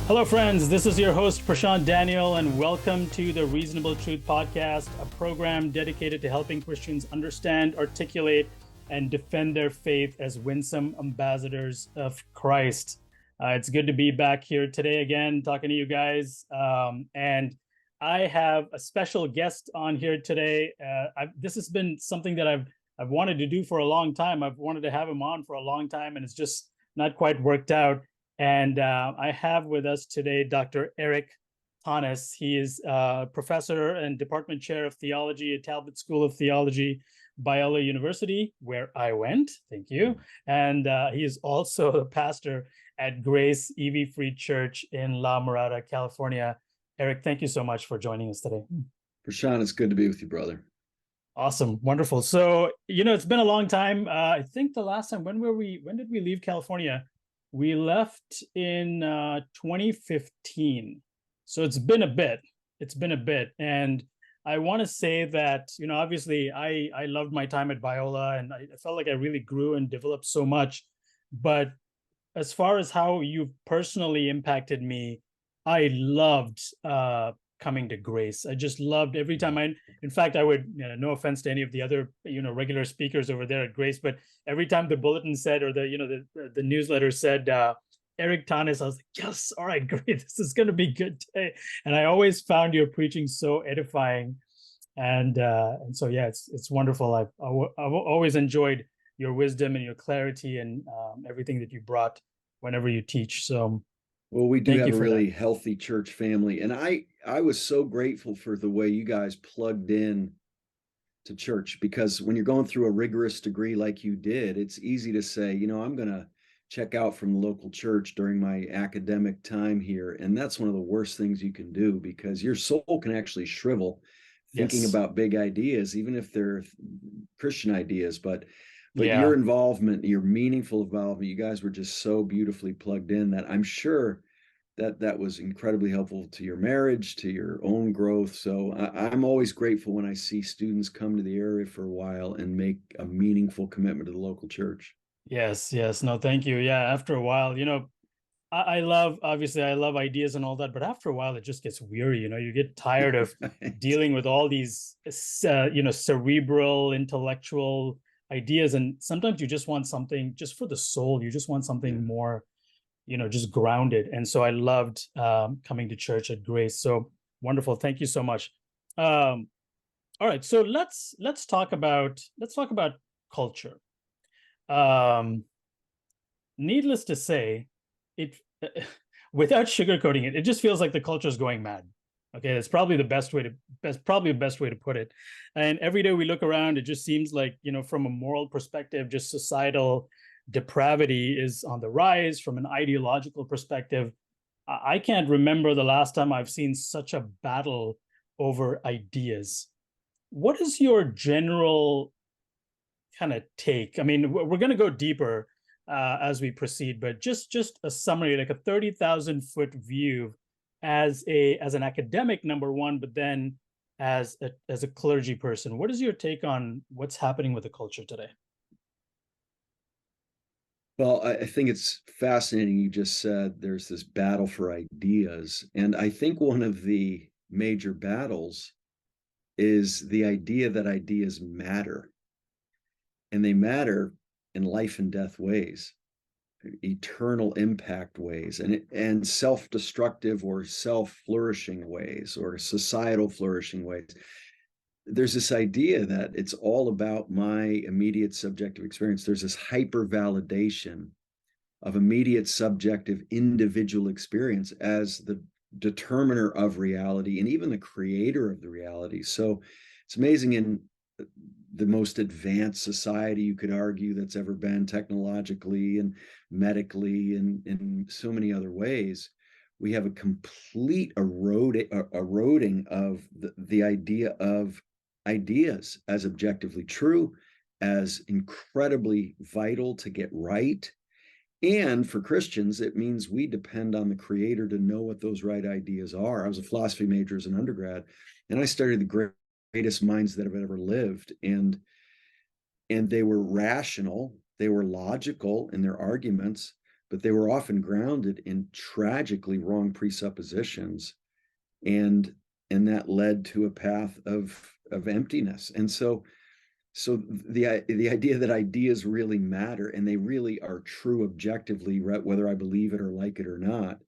Hello, friends. This is your host, Prashanth Daniel, and welcome to the Reasonable Truth Podcast, a program dedicated to helping Christians understand, articulate, and defend their faith as winsome ambassadors of Christ. It's good to be back here today again, talking to you guys. And I have a special guest on here today. This has been something that I've wanted to do for a long time. I've wanted to have him on for a long time, and it's just not quite worked out. And I have with us today Dr. Erik Thoennes. He is professor and department chair of theology at Talbot School of Theology, Biola University, where I went. Thank you. And he is also a pastor at Grace EV Free Church in La Mirada, California. Erik, thank you so much for joining us today. Prashanth, it's good to be with you, brother. Awesome. Wonderful. So, it's been a long time. I think the last time, when did we leave California? We left in 2015. So it's been a bit. And I want to say that, obviously I loved my time at Biola, and I felt like I really grew and developed so much. But as far as how you've personally impacted me, I loved coming to Grace. I just loved every time in fact, I would, no offense to any of the other, regular speakers over there at Grace, but every time the bulletin said, or the newsletter said, Erik Thoennes, I was like, yes, all right, great. This is going to be good today. And I always found your preaching so edifying. And so, yeah, it's wonderful. I've always enjoyed your wisdom and your clarity and everything that you brought whenever you teach. So, well, we do have a really healthy church family. And I was so grateful for the way you guys plugged in to church, because when you're going through a rigorous degree like you did, it's easy to say, I'm going to check out from the local church during my academic time here. And that's one of the worst things you can do, because your soul can actually shrivel thinking about big ideas, even if they're Christian ideas. But your involvement, your meaningful involvement, you guys were just so beautifully plugged in that I'm sure that was incredibly helpful to your marriage, to your own growth. So I'm always grateful when I see students come to the area for a while and make a meaningful commitment to the local church. Yes. No, thank you. Yeah, after a while, I love ideas and all that, but after a while it just gets weary. You get tired of dealing with all these cerebral, intellectual ideas, and sometimes you just want something just for the soul. You just want something more, just grounded. And so I loved coming to church at Grace. So wonderful. Thank you so much. All right, so let's talk about culture. Needless to say, it without sugarcoating it, it just feels like the culture is going mad. Okay, that's probably the best way to put it. And every day we look around, it just seems like, from a moral perspective, just societal depravity is on the rise. From an ideological perspective, I can't remember the last time I've seen such a battle over ideas. What is your general kind of take? I mean, we're going to go deeper as we proceed, but just a summary, like a 30,000-foot view as an academic, number one, but then as a clergy person. What is your take on what's happening with the culture today? Well, I think it's fascinating. You just said there's this battle for ideas. And I think one of the major battles is the idea that ideas matter. And they matter in life and death ways, eternal impact ways, and self-destructive or self-flourishing ways, or societal flourishing ways. There's this idea that it's all about my immediate subjective experience. There's this hyper-validation of immediate subjective individual experience as the determiner of reality and even the creator of the reality. So it's amazing, in the most advanced society you could argue that's ever been, technologically and medically and in so many other ways, we have a complete eroding of the idea of ideas as objectively true, as incredibly vital to get right. And for Christians, it means we depend on the Creator to know what those right ideas are. I was a philosophy major as an undergrad, and I studied the greatest minds that have ever lived. And they were rational, they were logical in their arguments, but they were often grounded in tragically wrong presuppositions, and that led to a path of emptiness. And so the idea that ideas really matter and they really are true objectively, whether I believe it or like it or not,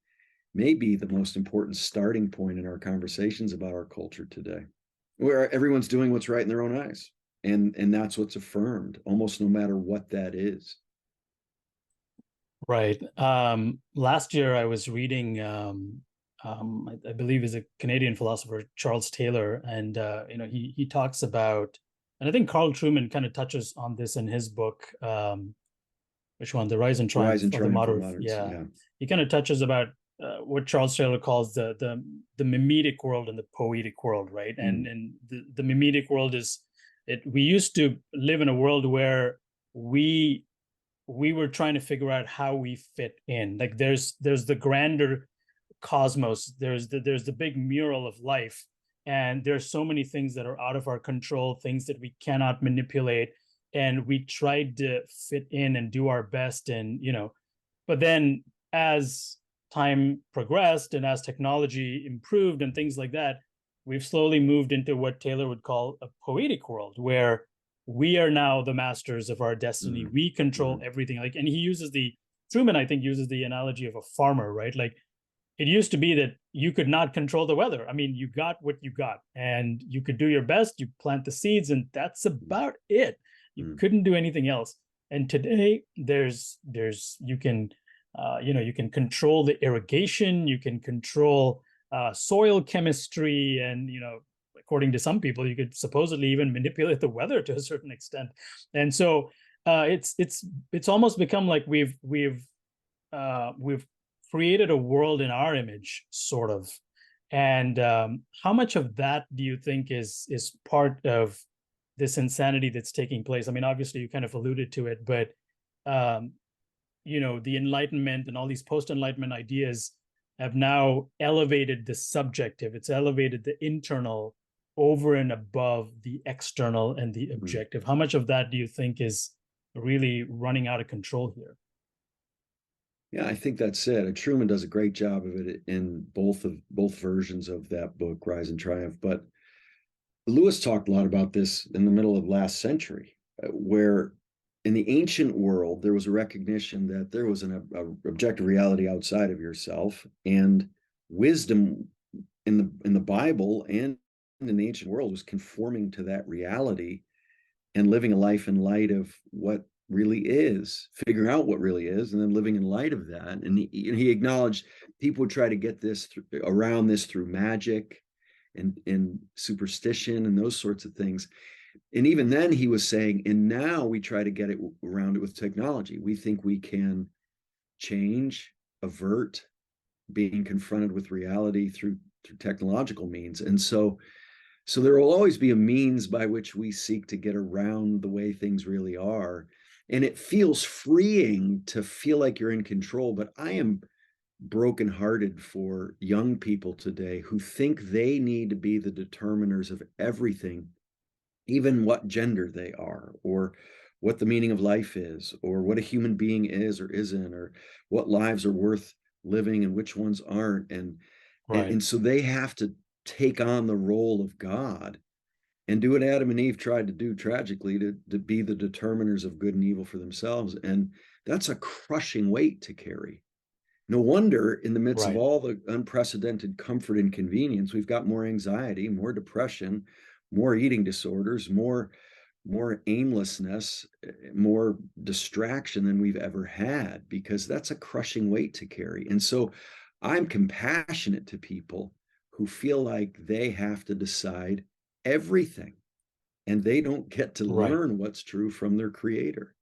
may be the most important starting point in our conversations about our culture today, where everyone's doing what's right in their own eyes, and that's what's affirmed almost no matter what that is. Right. Last year I was reading, I believe is a Canadian philosopher, Charles Taylor, and he talks about, and I think Carl Trueman kind of touches on this in his book, which one, The Rise and The rise Triumph and of the triumph of Modern. moderns. Yeah, Yeah. he kind of touches about what Charles Taylor calls the mimetic world and the poetic world, right? Mm. And the mimetic world is it. We used to live in a world where we were trying to figure out how we fit in. Like there's the grander cosmos, there's the big mural of life, and there's so many things that are out of our control, things that we cannot manipulate, and we tried to fit in and do our best. And but then as time progressed and as technology improved and things like that, we've slowly moved into what Taylor would call a poetic world, where we are now the masters of our destiny. Mm. We control Mm. everything. Like, and he uses Truman, I think, uses the analogy of a farmer, right? Like, it used to be that you could not control the weather. I mean, you got what you got, and you could do your best. You plant the seeds, and that's about it. You Mm. couldn't do anything else. And today, there's you can, you can control the irrigation. You can control soil chemistry, and according to some people, you could supposedly even manipulate the weather to a certain extent. And so, it's almost become like we've created a world in our image, sort of. And how much of that do you think is part of this insanity that's taking place? I mean, obviously, you kind of alluded to it, but um, the Enlightenment and all these post-Enlightenment ideas have now elevated the subjective. It's elevated the internal over and above the external and the objective. How much of that do you think is really running out of control here? Yeah, I think that's it. Truman does a great job of it in both versions of that book, Rise and Triumph. But Lewis talked a lot about this in the middle of last century, where in the ancient world there was a recognition that there was an objective reality outside of yourself, and wisdom in the Bible and in the ancient world was conforming to that reality and living a life in light of what really is, figuring out what really is, and then living in light of that. And he acknowledged people would try to get around this through magic and superstition and those sorts of things. And even then he was saying, and now we try to get it around it with technology. We think we can change, avert being confronted with reality through technological means. And so there will always be a means by which we seek to get around the way things really are. And it feels freeing to feel like you're in control. But I am brokenhearted for young people today who think they need to be the determiners of everything, even what gender they are, or what the meaning of life is, or what a human being is or isn't, or what lives are worth living and which ones aren't. Right. And so they have to take on the role of God and do what Adam and Eve tried to do tragically, to be the determiners of good and evil for themselves. And that's a crushing weight to carry. No wonder in the midst of Right. all the unprecedented comfort and convenience, we've got more anxiety, more depression, more eating disorders, more aimlessness, more distraction than we've ever had, because that's a crushing weight to carry. And so I'm compassionate to people who feel like they have to decide everything and they don't get to Right. learn what's true from their creator.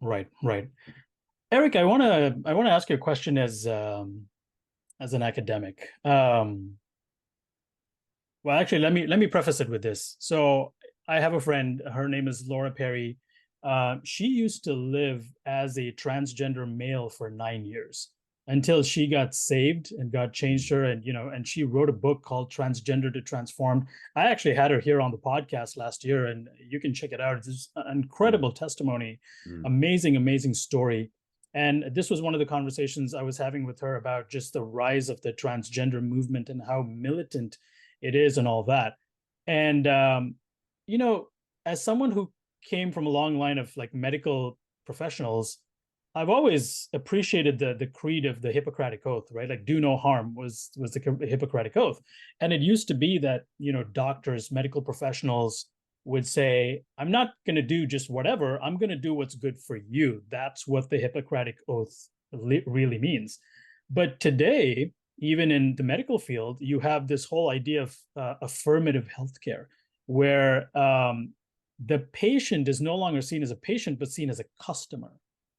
Right. Right. Erik, I want to ask you a question as an academic. Well, actually, let me preface it with this. So I have a friend. Her name is Laura Perry. She used to live as a transgender male for 9 years until she got saved and God changed her. And she wrote a book called Transgender to Transformed. I actually had her here on the podcast last year, and you can check it out. It's an incredible testimony, Mm. amazing, amazing story. And this was one of the conversations I was having with her about just the rise of the transgender movement and how militant it is and all that. And, you know, as someone who came from a long line of like medical professionals, I've always appreciated the creed of the Hippocratic Oath, right? Like do no harm was the Hippocratic Oath. And it used to be that, you know, doctors, medical professionals would say, I'm not going to do just whatever, I'm going to do what's good for you. That's what the Hippocratic Oath really means. But today, even in the medical field, you have this whole idea of affirmative healthcare, where the patient is no longer seen as a patient, but seen as a customer.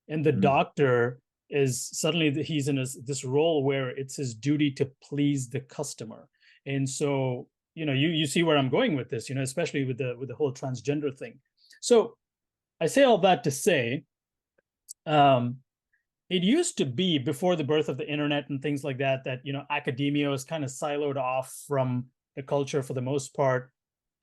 And the doctor is suddenly, he's in this role where it's his duty to please the customer. And so, you know, you see where I'm going with this, you know, especially with the whole transgender thing. So I say all that to say, it used to be before the birth of the internet and things like that, that, you know, academia was kind of siloed off from the culture for the most part.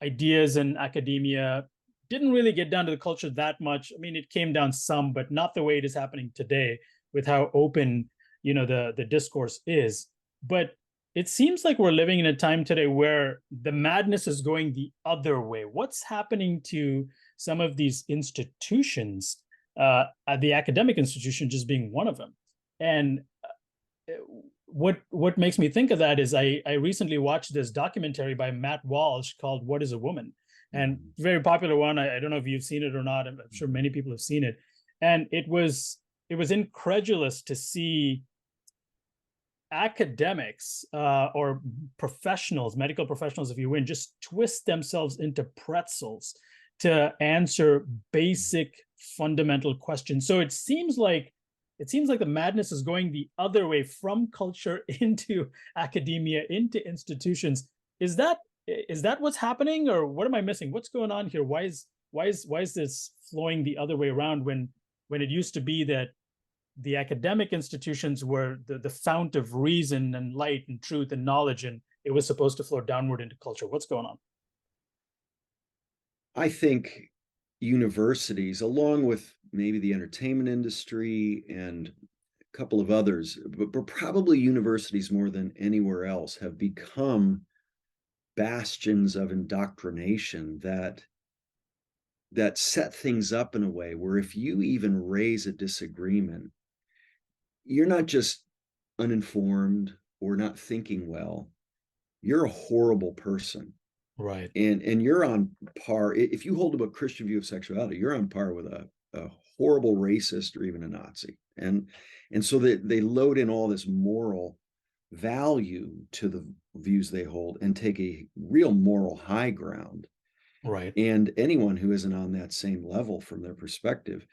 Ideas in academia didn't really get down to the culture that much. I mean, it came down some, but not the way it is happening today with how open, you know, the discourse is. But it seems like we're living in a time today where the madness is going the other way. What's happening to some of these institutions, the academic institution just being one of them? And what makes me think of that is I recently watched this documentary by Matt Walsh called What is a Woman? And very popular one. I don't know if you've seen it or not. I'm sure many people have seen it. And it was incredulous to see academics or professionals, medical professionals, if you will, just twist themselves into pretzels to answer basic fundamental questions. So it seems like the madness is going the other way, from culture into academia, into institutions. Is that what's happening, or what am I missing? What's going on here? Why is this flowing the other way around when it used to be that the academic institutions were the fount of reason and light and truth and knowledge, and it was supposed to flow downward into culture? What's going on? I think universities, along with maybe the entertainment industry and a couple of others, but probably universities more than anywhere else, have become bastions of indoctrination that set things up in a way where if you even raise a disagreement, you're not just uninformed or not thinking well, you're a horrible person. Right. And you're on par. If you hold a Christian view of sexuality, you're on par with a horrible racist or even a Nazi. And so they load in all this moral value to the views they hold and take a real moral high ground. Right. And anyone who isn't on that same level from their perspective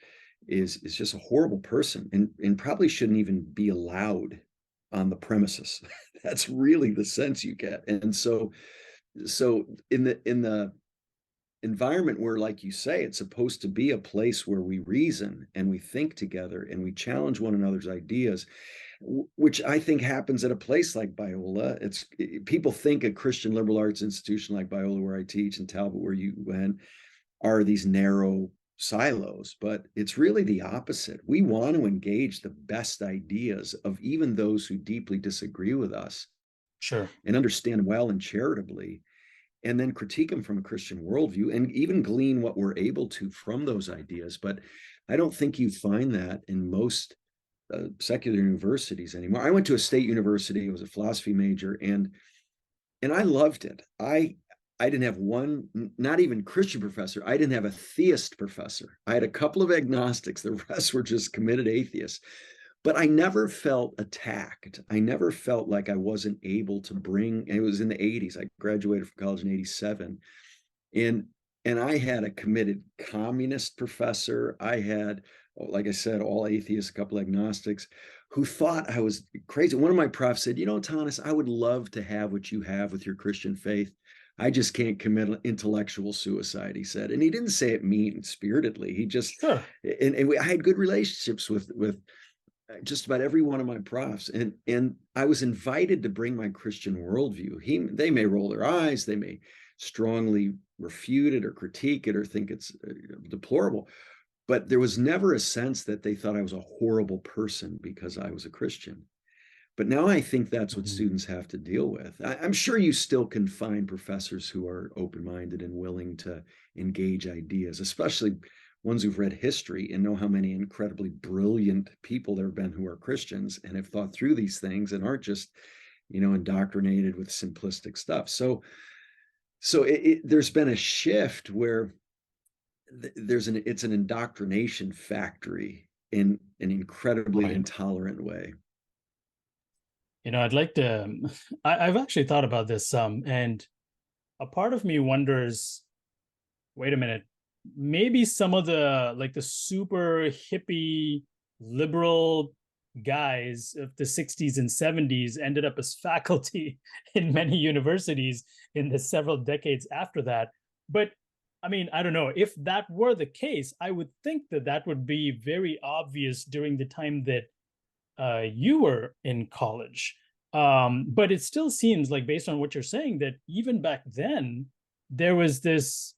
is just a horrible person, and probably shouldn't even be allowed on the premises. That's really the sense you get. And so in the environment where, like you say, it's supposed to be a place where we reason and we think together and we challenge one another's ideas, which I think happens at a place like Biola. People think a Christian liberal arts institution like Biola, where I teach, and Talbot, where you went, are these narrow silos, but it's really the opposite. We want to engage the best ideas of even those who deeply disagree with us. Sure. And understand well and charitably, and then critique them from a Christian worldview, and even glean what we're able to from those ideas. But I don't think you find that in most secular universities anymore. I went to a state university. I was a philosophy major, and I loved it. I didn't have one, not even Christian professor. I didn't have a theist professor. I had a couple of agnostics. The rest were just committed atheists. But I never felt attacked. I never felt like I wasn't able to bring, and it was in the 80s. I graduated from college in 87. And I had a committed communist professor. I had, like I said, all atheists, a couple agnostics, who thought I was crazy. One of my profs said, you know, Thoennes, I would love to have what you have with your Christian faith. I just can't commit intellectual suicide, he said. And he didn't say it mean-spiritedly. He just, Sure. I had good relationships with just about every one of my profs, and I was invited to bring my Christian worldview. They may roll their eyes, they may strongly refute it or critique it or think it's deplorable, but there was never a sense that they thought I was a horrible person because I was a Christian. But now I think that's what Mhm. students have to deal with. I'm sure you still can find professors who are open-minded and willing to engage ideas, especially ones who've read history and know how many incredibly brilliant people there have been who are Christians and have thought through these things and aren't just, indoctrinated with simplistic stuff. So there's been a shift where it's an indoctrination factory in an incredibly Right. intolerant way. I'd like to, I've actually thought about this some, and a part of me wonders, wait a minute, maybe some of the like the super hippie liberal guys of the 60s and 70s ended up as faculty in many universities in the several decades after that. But I mean, I don't know if that were the case. I would think that that would be very obvious during the time that you were in college. But it still seems like, based on what you're saying, that even back then there was this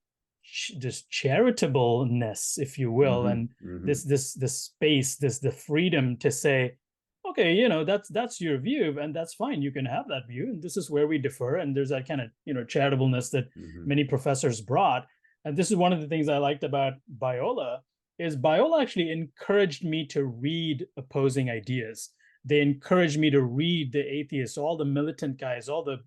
charitableness, if you will, Mm-hmm, and mm-hmm, this space, the freedom to say, okay, that's your view, and that's fine. You can have that view, and this is where we differ. And there's that kind of charitableness that mm-hmm. many professors brought. And this is one of the things I liked about Biola, is Biola actually encouraged me to read opposing ideas. They encouraged me to read the atheists, all the militant guys, all the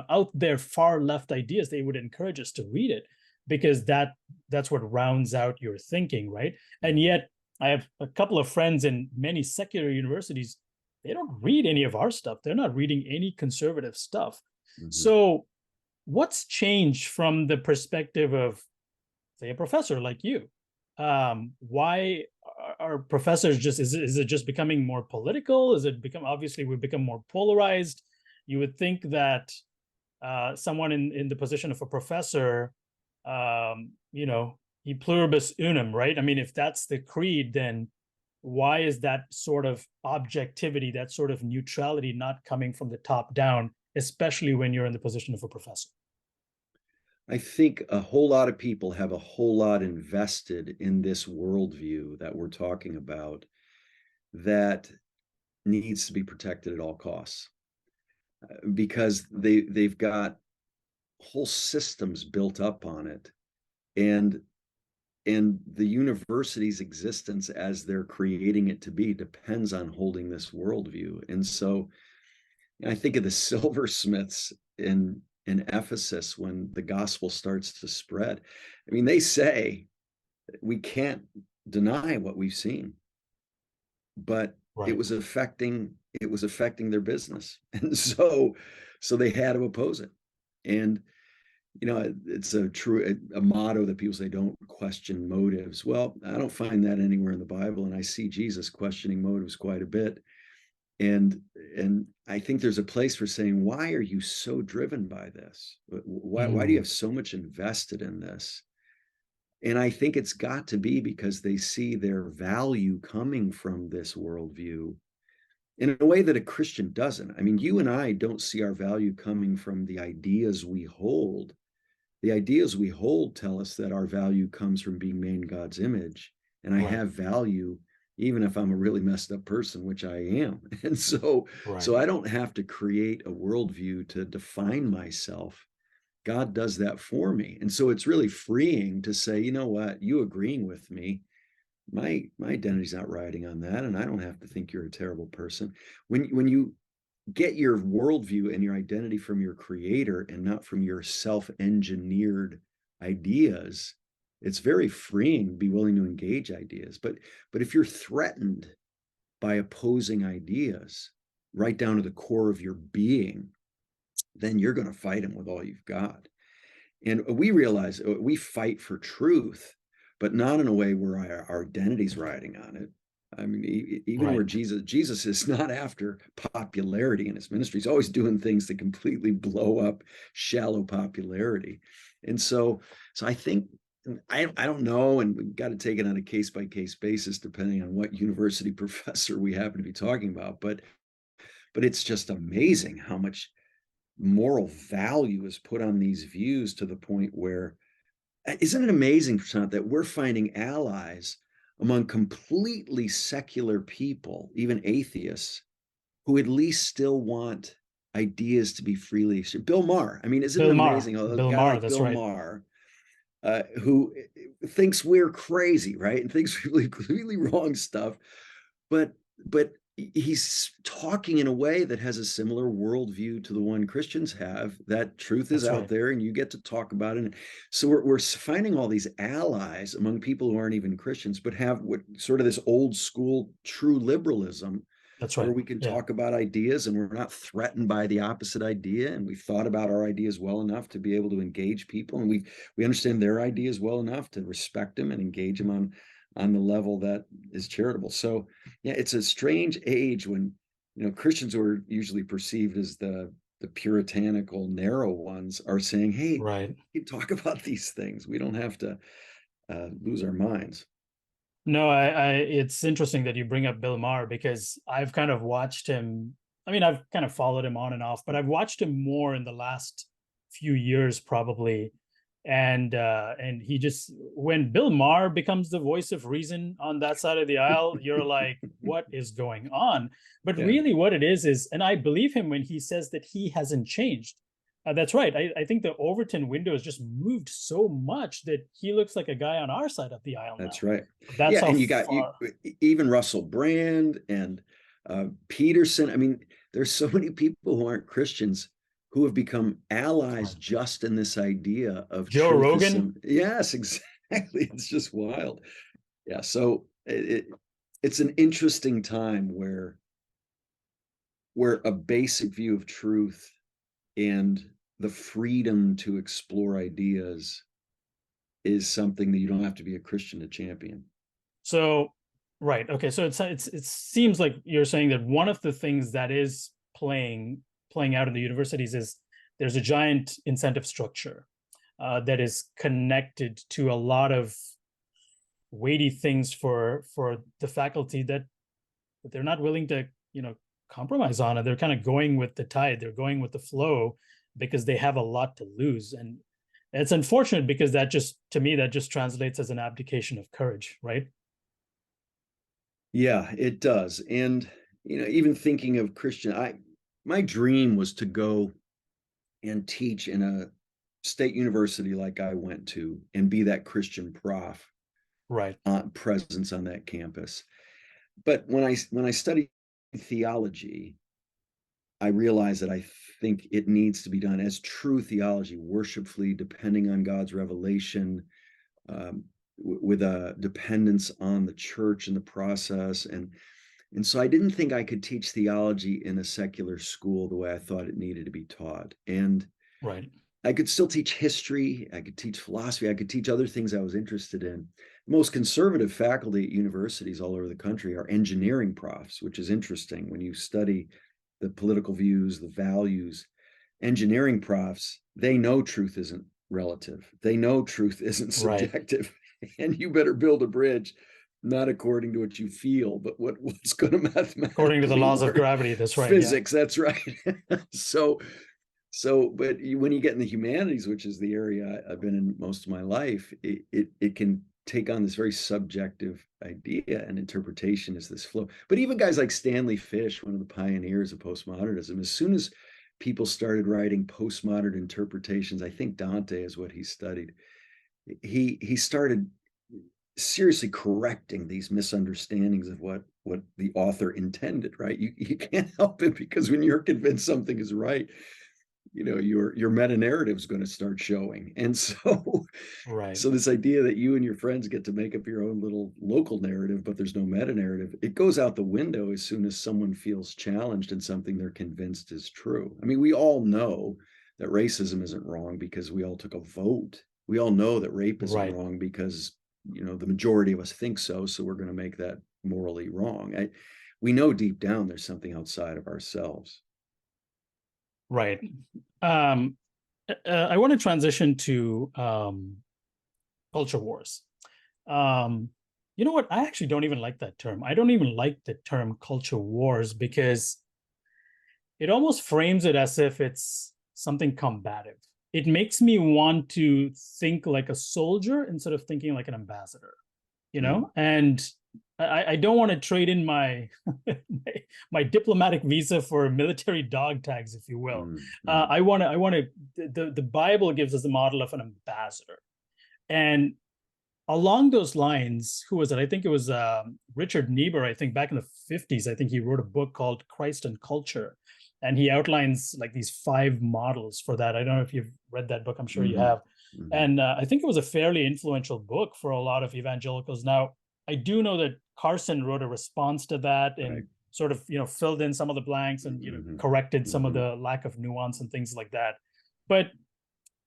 out there far left ideas. They would encourage us to read it because that's what rounds out your thinking, right? And Mm-hmm. yet, I have a couple of friends in many secular universities. They don't read any of our stuff. They're not reading any conservative stuff. Mm-hmm. So, what's changed from the perspective of, say, a professor like you? Why are professors just, is it just becoming more political? Is it become, obviously we've become more polarized? You would think that someone in the position of a professor, you know, e pluribus unum, right? I mean, if that's the creed, then why is that sort of objectivity, that sort of neutrality not coming from the top down, especially when you're in the position of a professor? I think a whole lot of people have a whole lot invested in this worldview that we're talking about that needs to be protected at all costs because they've got whole systems built up on it, and the university's existence as they're creating it to be depends on holding this worldview. And so I think of the silversmiths in Ephesus when the gospel starts to spread. I mean, they say we can't deny what we've seen, but Right. it was affecting their business, and so they had to oppose it. And it's a motto that people say, don't question motives. Well, I don't find that anywhere in the Bible, and I see Jesus questioning motives quite a bit. And I think there's a place for saying, why are you so driven by this? Why do you Mm, have so much invested in this? And I think it's got to be because they see their value coming from this worldview in a way that a Christian doesn't. I mean, you and I don't see our value coming from the ideas we hold. The ideas we hold tell us that our value comes from being made in God's image. And I right. have value even if I'm a really messed up person, which I am. And so Right. I don't have to create a worldview to define myself. God does that for me. And so it's really freeing to say, you know what, you agreeing with me, my identity's not riding on that, and I don't have to think you're a terrible person. When you get your worldview and your identity from your creator and not from your self-engineered ideas, it's very freeing to be willing to engage ideas. But if you're threatened by opposing ideas right down to the core of your being, then you're going to fight them with all you've got. And we realize we fight for truth, but not in a way where our identity's riding on it. I mean, even where Right. Jesus is not after popularity in his ministry. He's always doing things to completely blow up shallow popularity. And so I think, I don't know, and we've got to take it on a case by case basis, depending on what university professor we happen to be talking about. But it's just amazing how much moral value is put on these views to the point where Isn't it amazing, Prashanth, that we're finding allies among completely secular people, even atheists, who at least still want ideas to be freely exchanged? Bill Maher. I mean, isn't it amazing? A Bill guy Maher, like that's Bill right. Maher, who thinks we're crazy, right? And thinks we believe completely wrong stuff, but but he's talking in a way that has a similar worldview to the one Christians have. That truth is That's out right. there, and you get to talk about it. So we're finding all these allies among people who aren't even Christians, but have what sort of this old school true liberalism, That's where right. we can Yeah. talk about ideas and we're not threatened by the opposite idea, and we've thought about our ideas well enough to be able to engage people, and we understand their ideas well enough to respect them and engage them on the level that is charitable. So yeah, it's a strange age when, Christians who are usually perceived as the puritanical narrow ones are saying, hey, Right. we can talk about these things, we don't have to lose our minds. No, it's interesting that you bring up Bill Maher because I've kind of watched him. I mean, I've kind of followed him on and off, but I've watched him more in the last few years, probably. And he just, when Bill Maher becomes the voice of reason on that side of the aisle, you're like, what is going on? But Yeah, really, what it is, and I believe him when he says that he hasn't changed. That's right. I think the Overton window has just moved so much that he looks like a guy on our side of the aisle now. that's right. That's Yeah, how and you got you far. even Russell Brand and Peterson. I mean, there's so many people who aren't Christians who have become allies just in this idea of Joe truth is Rogan. some. Yes, exactly. It's just wild. Yeah, so it's an interesting time where a basic view of truth and the freedom to explore ideas is something that you don't have to be a Christian to champion. So, right. Okay. So it seems like you're saying that one of the things that is playing out in the universities is there's a giant incentive structure that is connected to a lot of weighty things for the faculty that they're not willing to compromise on it. They're kind of going with the tide. They're going with the flow because they have a lot to lose. And it's unfortunate because that just, to me, that just translates as an abdication of courage, right? Yeah, it does. And even thinking of Christian, I my dream was to go and teach in a state university like I went to and be that Christian prof Right. presence on that campus. But when I studied theology, I realized that I think it needs to be done as true theology, worshipfully, depending on God's revelation, um, with a dependence on the church in the process. And so I didn't think I could teach theology in a secular school the way I thought it needed to be taught. And Right. I could still teach history, I could teach philosophy, I could teach other things I was interested in. The most conservative faculty at universities all over the country are engineering profs, which is interesting when you study the political views, the values. Engineering profs, they know truth isn't relative, they know truth isn't Right. subjective, and you better build a bridge not according to what you feel, but what's going to According to the mathematically laws of work. gravity. That's right. Yeah. Physics, that's right. So but when you get in the humanities, which is the area I've been in most of my life, it can take on this very subjective idea, and interpretation is this flow. But even guys like Stanley Fish, one of the pioneers of postmodernism, as soon as people started writing postmodern interpretations, I think Dante is what he studied, he started seriously correcting these misunderstandings of what the author intended, right? You can't help it, because when you're convinced something is right, your meta narrative is going to start showing. And so Right. so this idea that you and your friends get to make up your own little local narrative, but there's no meta narrative, it goes out the window as soon as someone feels challenged in something they're convinced is true. I mean, we all know that racism isn't wrong because we all took a vote. We all know that rape isn't Right. wrong because the majority of us think so we're going to make that morally wrong. We know deep down there's something outside of ourselves. Right. Um, I want to transition to culture wars. Um, you know what? I actually don't even like that term. I don't even like the term culture wars because it almost frames it as if it's something combative. it makes me want to think like a soldier instead of thinking like an ambassador, and I don't want to trade in my, my diplomatic visa for military dog tags, if you will. I want to. The Bible gives us the model of an ambassador, and along those lines, who was it? I think it was Richard Niebuhr. I think back in the 50s, I think he wrote a book called Christ and Culture, and he outlines like these 5 models for that. I don't know if you've read that book. I'm sure you have. And I think it was a fairly influential book for a lot of evangelicals. Now, I do know that Carson wrote a response to that and sort of, filled in some of the blanks and, corrected some of the lack of nuance and things like that. But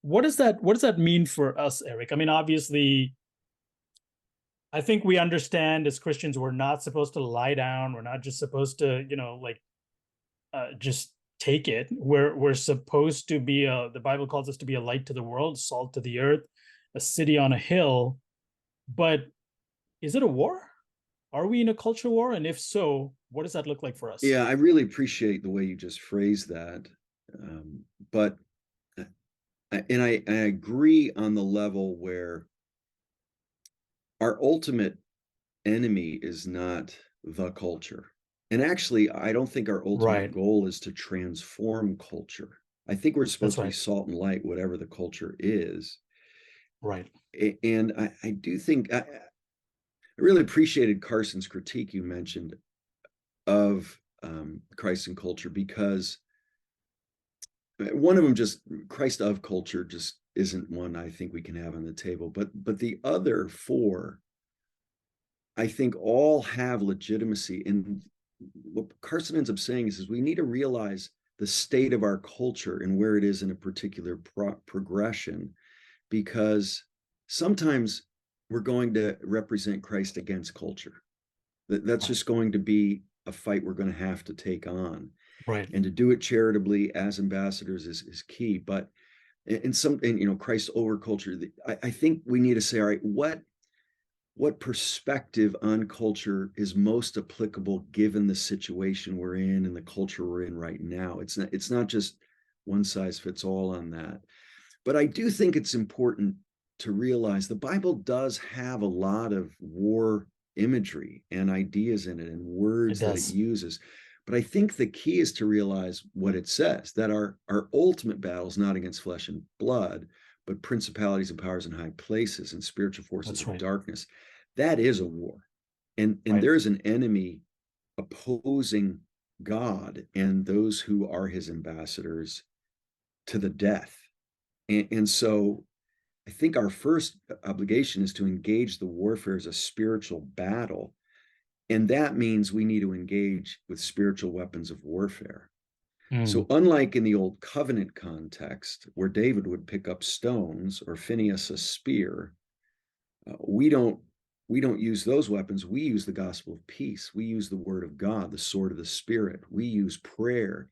what does that mean for us, Erik? I mean, obviously, I think we understand as Christians, we're not supposed to lie down. We're not just supposed to, just take it. We're supposed to be the Bible calls us to be a light to the world, salt to the earth, a city on a hill. But is it a war? Are we in a culture war? And if so, what does that look like for us? Yeah, I really appreciate the way you just phrased that. But I agree on the level where our ultimate enemy is not the culture. And actually, I don't think our ultimate goal is to transform culture. I think we're supposed to be salt and light, whatever the culture is. Right. And I do think I really appreciated Carson's critique you mentioned of Christ and culture, because one of them, just Christ of culture, just isn't one I think we can have on the table. But the other 4, I think, all have legitimacy. And what Carson ends up saying is we need to realize the state of our culture and where it is in a particular progression, because sometimes we're going to represent Christ against culture. That's just going to be a fight we're going to have to take on. Right. And to do it charitably as ambassadors is key. But Christ over culture, I think we need to say, all right, what perspective on culture is most applicable given the situation we're in and the culture we're in right now? It's not just one size fits all on that. But I do think it's important to realize the Bible does have a lot of war imagery and ideas in it and words that it uses. But I think the key is to realize what it says, that our ultimate battle is not against flesh and blood, but principalities and powers in high places and spiritual forces of darkness. That is a war. And there's an enemy opposing God and those who are his ambassadors to the death. And so I think our first obligation is to engage the warfare as a spiritual battle. And that means we need to engage with spiritual weapons of warfare. So unlike in the old covenant context, where David would pick up stones or Phinehas a spear, we don't use those weapons. We use the gospel of peace. We use the word of God, the sword of the Spirit. We use prayer.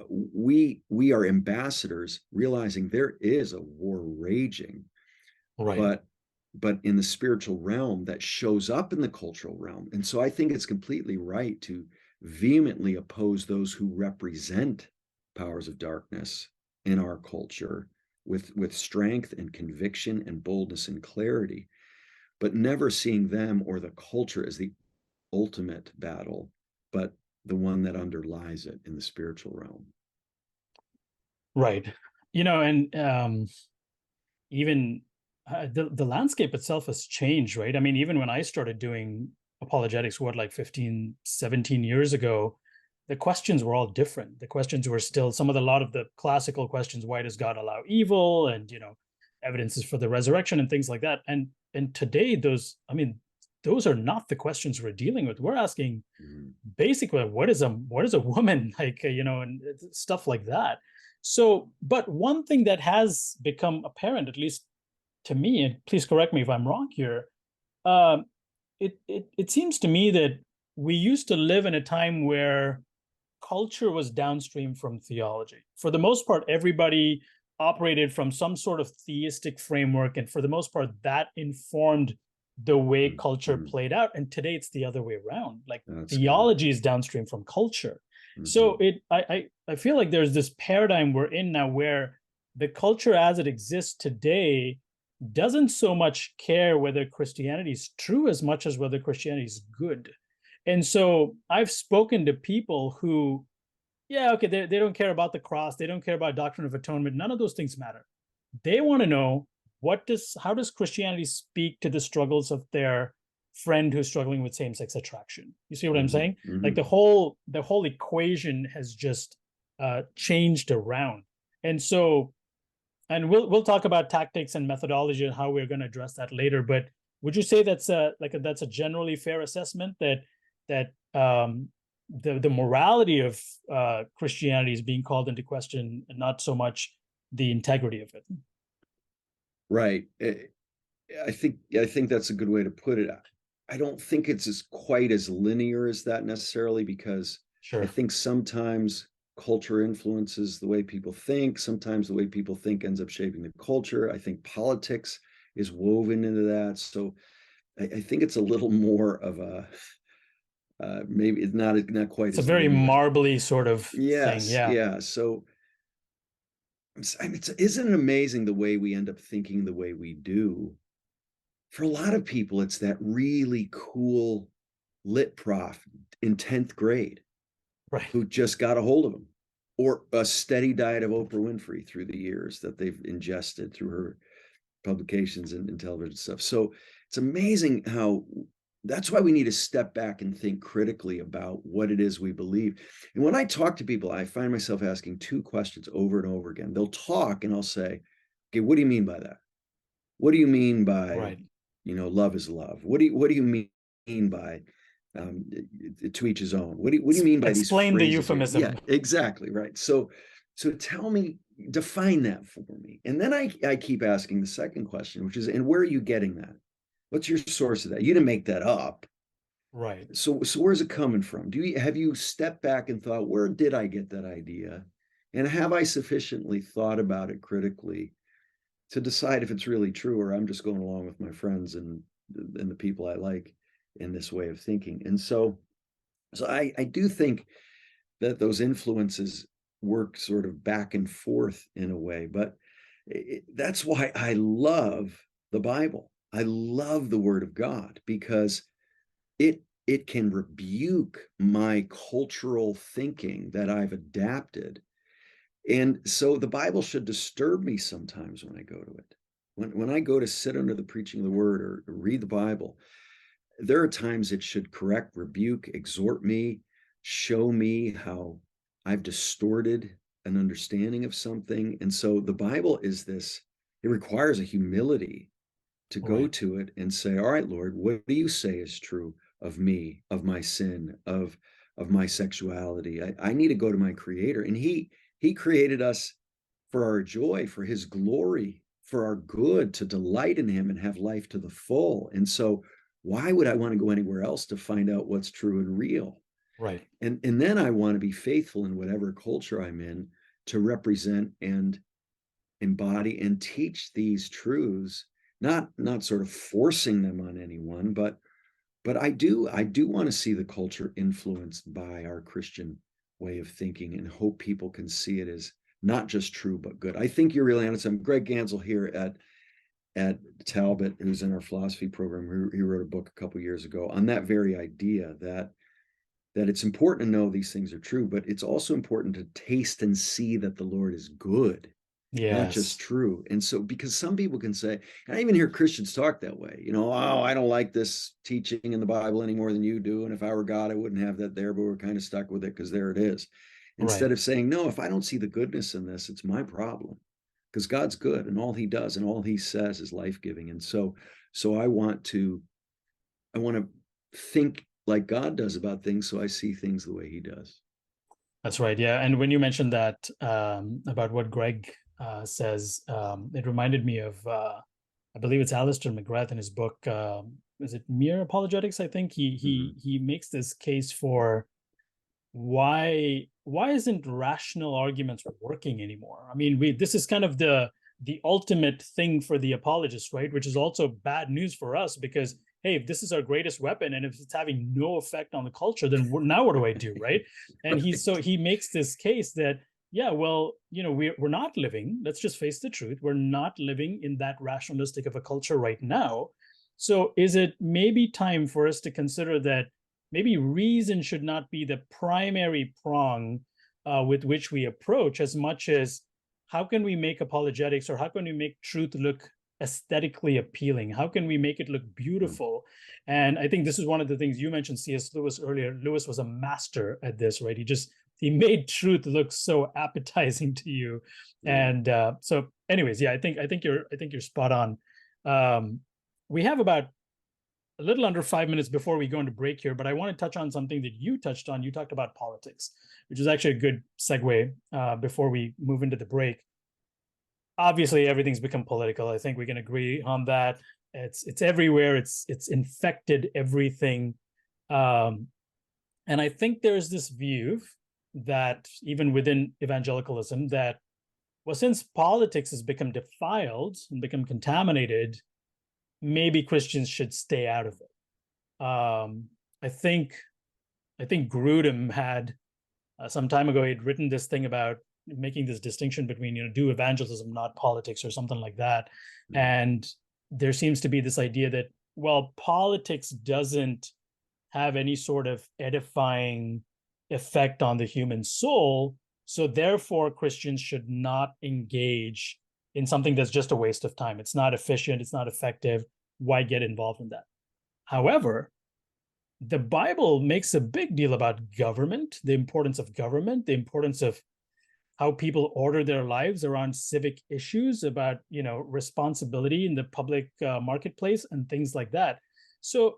We are ambassadors, realizing there is a war raging, but in the spiritual realm that shows up in the cultural realm. And so I think it's completely right to vehemently oppose those who represent powers of darkness in our culture with strength and conviction and boldness and clarity, but never seeing them or the culture as the ultimate battle, but the one that underlies it in the spiritual realm. Right. And even the landscape itself has changed, right? I mean, even when I started doing apologetics, like 15, 17 years ago, the questions were all different. The questions were still a lot of the classical questions: why does God allow evil? And, evidences for the resurrection and things like that. And today, those are not the questions we're dealing with. We're asking basically, what is a woman, and stuff like that. So, but one thing that has become apparent, at least to me, and please correct me if I'm wrong here, it seems to me that we used to live in a time where culture was downstream from theology. For the most part, everybody operated from some sort of theistic framework, and for the most part, that informed the way culture played out. And today, it's the other way around. Like, theology is downstream from culture. So I feel like there's this paradigm we're in now where the culture as it exists today doesn't so much care whether Christianity is true as much as whether Christianity is good. And so I've spoken to people who, yeah, okay, they don't care about the cross, they don't care about doctrine of atonement, none of those things matter. They want to know how does Christianity speak to the struggles of their friend who's struggling with same-sex attraction? You see what I'm saying? Like the whole equation has just changed around. And so, and we'll talk about tactics and methodology and how we're going to address that later. But would you say that's that's a generally fair assessment that the morality of Christianity is being called into question, and not so much the integrity of it? Right. I think that's a good way to put it. I don't think it's quite as linear as that necessarily, because I think sometimes culture influences the way people think. Sometimes the way people think ends up shaping the culture. I think politics is woven into that. So I think it's a little more of a maybe it's not quite. It's a very marbly sort of thing. Yeah. So I mean, isn't it amazing the way we end up thinking the way we do? For a lot of people, it's that really cool lit prof in 10th grade, right, who just got a hold of them, or a steady diet of Oprah Winfrey through the years that they've ingested through her publications and television stuff. So it's amazing how that's why we need to step back and think critically about what it is we believe. And when I talk to people, I find myself asking two questions over and over again. They'll talk and I'll say, okay, what do you mean by that? What do you mean by, love is love? What do you mean by to each his own? What do you mean by explain the euphemism? Yeah, exactly. Right. So tell me, define that for me. And then I keep asking the second question, which is, and where are you getting that? What's your source of that? You didn't make that up. Right. So where's it coming from? Have you stepped back and thought, where did I get that idea? And have I sufficiently thought about it critically to decide if it's really true, or I'm just going along with my friends and the people I like in this way of thinking? And so I do think that those influences work sort of back and forth in a way, but that's why I love the Bible. I love the Word of God, because it can rebuke my cultural thinking that I've adapted. And so the Bible should disturb me sometimes when I go to it. When I go to sit under the preaching of the Word or read the Bible, there are times it should correct, rebuke, exhort me, show me how I've distorted an understanding of something. And so the Bible is this, it requires a humility to go to it and say, all right, Lord, what do you say is true of me, of my sin, of my sexuality? I need to go to my Creator. And he created us for our joy, for his glory, for our good, to delight in him and have life to the full. And so why would I want to go anywhere else to find out what's true and real? Right. And then I want to be faithful in whatever culture I'm in to represent and embody and teach these truths, not sort of forcing them on anyone, but I do want to see the culture influenced by our Christian way of thinking, and hope people can see it as not just true but good. I think you're really honest. I'm Greg Gansel here at Talbot, who's in our philosophy program. He wrote a book a couple of years ago on that very idea, that it's important to know these things are true, but it's also important to taste and see that the Lord is good. Yes. Not just true. And so, because some people can say, and I even hear Christians talk that way, oh, I don't like this teaching in the Bible any more than you do. And if I were God, I wouldn't have that there, but we're kind of stuck with it because there it is. Instead of saying, no, if I don't see the goodness in this, it's my problem, because God's good and all he does and all he says is life-giving. And so I want to think like God does about things, so I see things the way he does. That's right. Yeah. And when you mentioned that about what Greg says, it reminded me of, I believe it's Alistair McGrath in his book, is it Mere Apologetics? I think he makes this case for why isn't rational arguments working anymore? I mean, this is kind of the ultimate thing for the apologist, right? Which is also bad news for us, because hey, if this is our greatest weapon and if it's having no effect on the culture, then now what do I do, right? And he makes this case that yeah, well, we're not living, let's just face the truth, we're not living in that rationalistic of a culture right now. So is it maybe time for us to consider that maybe reason should not be the primary prong with which we approach, as much as how can we make apologetics, or how can we make truth look aesthetically appealing? How can we make it look beautiful? And I think this is one of the things you mentioned, C.S. Lewis, earlier. Lewis was a master at this, right? He made truth look so appetizing to you. Yeah. And so anyways, yeah, I think you're spot on. We have about a little under 5 minutes before we go into break here, but I want to touch on something that you touched on. You talked about politics, which is actually a good segue before we move into the break. Obviously, everything's become political. I think we can agree on that. It's everywhere. It's infected everything. And I think there's this view that even within evangelicalism, that, well, since politics has become defiled and become contaminated, maybe Christians should stay out of it. I think Grudem had some time ago, he'd written this thing about making this distinction between, do evangelism, not politics, or something like that. Mm-hmm. And there seems to be this idea that, well, politics doesn't have any sort of edifying effect on the human soul, so therefore Christians should not engage in something that's just a waste of time. It's not efficient, it's not effective. Why get involved in that? However, the Bible makes a big deal about government, the importance of government, the importance of how people order their lives around civic issues, about responsibility in the public marketplace and things like that. So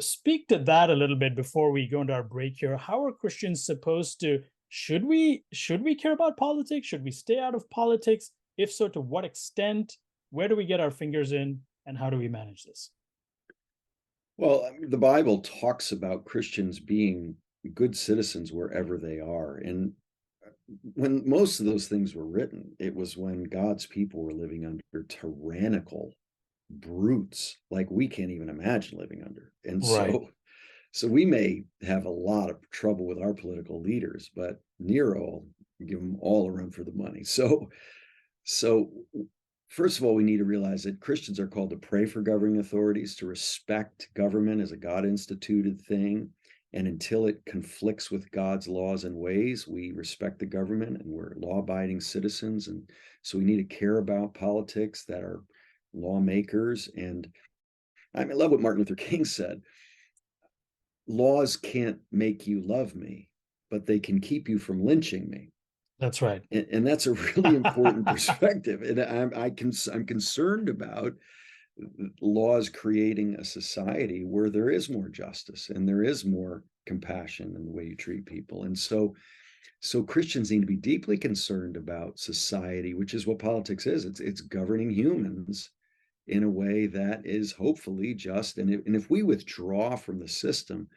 speak to that a little bit before we go into our break here. How are Christians supposed to, should we care about politics? Should we stay out of politics? If so, to what extent? Where do we get our fingers in, and how do we manage this? Well, the Bible talks about Christians being good citizens wherever they are. And when most of those things were written, it was when God's people were living under tyrannical brutes like we can't even imagine living under. And right. So we may have a lot of trouble with our political leaders, but Nero, give them all a run for the money. So first of all, we need to realize that Christians are called to pray for governing authorities, to respect government as a God-instituted thing. And until it conflicts with God's laws and ways, we respect the government and we're law-abiding citizens. And so we need to care about politics that are lawmakers. And I love what Martin Luther King said. Laws can't make you love me, but they can keep you from lynching me. That's right. And that's a really important perspective. And I'm concerned about laws creating a society where there is more justice and there is more compassion in the way you treat people. And so Christians need to be deeply concerned about society, which is what politics is. It's governing humans in a way that is hopefully just. And if we withdraw from the system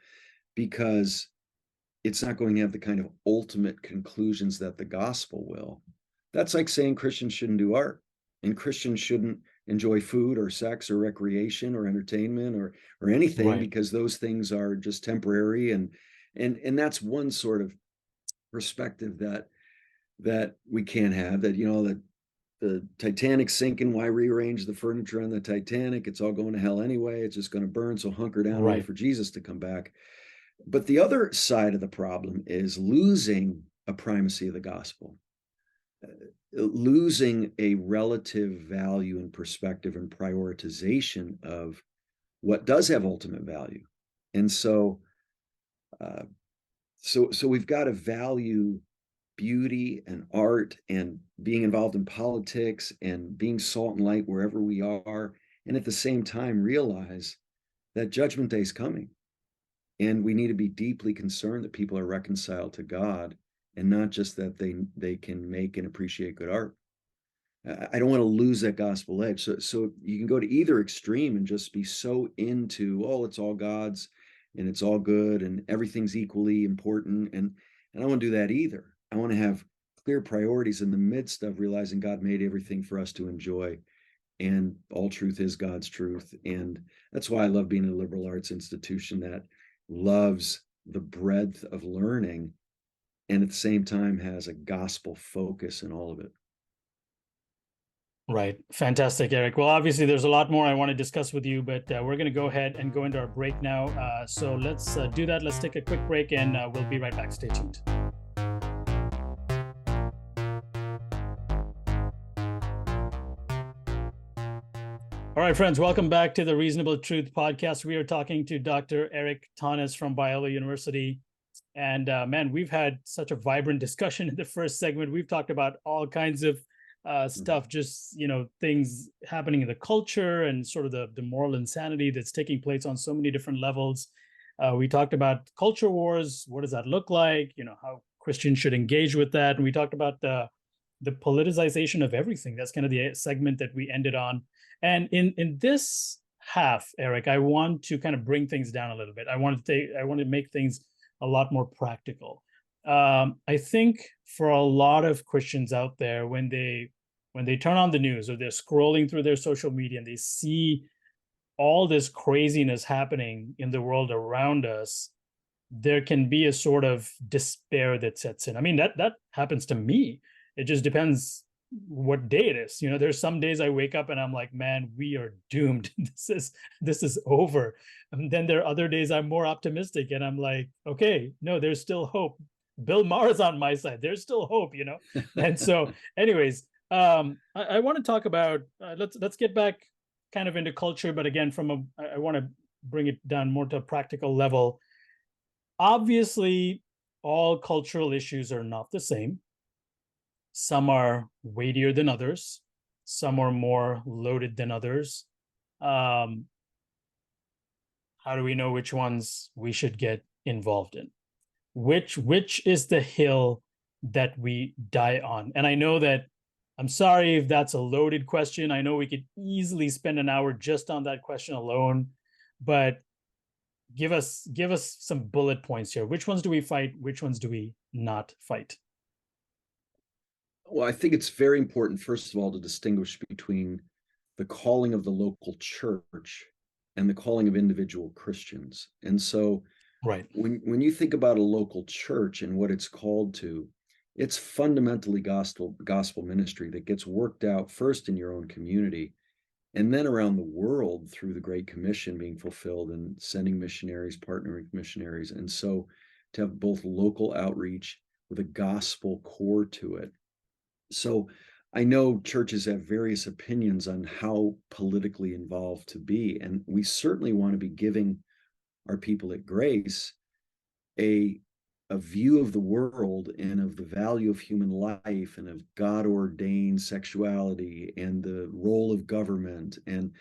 because it's not going to have the kind of ultimate conclusions that the gospel will, that's like saying Christians shouldn't do art, and Christians shouldn't enjoy food or sex or recreation or entertainment or anything, right, because those things are just temporary. And that's one sort of perspective that we can't have, that that the Titanic's sinking, why rearrange the furniture on the Titanic? It's all going to hell anyway. It's just going to burn, so hunker down, right, wait for Jesus to come back. But the other side of the problem is losing a primacy of the gospel, losing a relative value and perspective and prioritization of what does have ultimate value. And so we've got to value beauty and art and being involved in politics and being salt and light wherever we are, and at the same time realize that judgment day is coming. And we need to be deeply concerned that people are reconciled to God, and not just that they can make and appreciate good art. I don't want to lose that gospel edge. So you can go to either extreme and just be so into, oh, it's all God's and it's all good and everything's equally important. And I don't want to do that either. I want to have clear priorities in the midst of realizing God made everything for us to enjoy, and all truth is God's truth. And that's why I love being a liberal arts institution that loves the breadth of learning and at the same time has a gospel focus in all of it. Right. Fantastic, Erik. Well, obviously, there's a lot more I want to discuss with you, but we're going to go ahead and go into our break now. So let's do that. Let's take a quick break and we'll be right back. Stay tuned. All right, friends, welcome back to the Reasonable Truth podcast. We are talking to Dr. Erik Thoennes from Biola University. And man, we've had such a vibrant discussion in the first segment. We've talked about all kinds of stuff, just, things happening in the culture and sort of the moral insanity that's taking place on so many different levels. We talked about culture wars. What does that look like? How Christians should engage with that. And we talked about the politicization of everything. That's kind of the segment that we ended on. And in this half, Erik, I want to kind of bring things down a little bit. I want to make things a lot more practical. I think for a lot of Christians out there, when they turn on the news or they're scrolling through their social media and they see all this craziness happening in the world around us, there can be a sort of despair that sets in. I mean, that happens to me. It just depends what day it is. There's some days I wake up and I'm like, man, we are doomed. This is over. And then there are other days I'm more optimistic and I'm like, okay, no, there's still hope. Bill Maher's on my side. There's still hope, And so anyways, I want to talk about, let's get back kind of into culture, but again, I want to bring it down more to a practical level. Obviously, all cultural issues are not the same. Some are weightier than others. Some are more loaded than others. How do we know which ones we should get involved in? Which is the hill that we die on? And I know that, I'm sorry if that's a loaded question. I know we could easily spend an hour just on that question alone, but give us some bullet points here. Which ones do we fight? Which ones do we not fight? Well, I think it's very important, first of all, to distinguish between the calling of the local church and the calling of individual Christians. And so right, when you think about a local church and what it's called to, it's fundamentally gospel ministry that gets worked out first in your own community and then around the world through the Great Commission being fulfilled and sending missionaries, partnering with missionaries. And so to have both local outreach with a gospel core to it. So I know churches have various opinions on how politically involved to be, and we certainly want to be giving our people at Grace a view of the world and of the value of human life and of God-ordained sexuality and the role of government and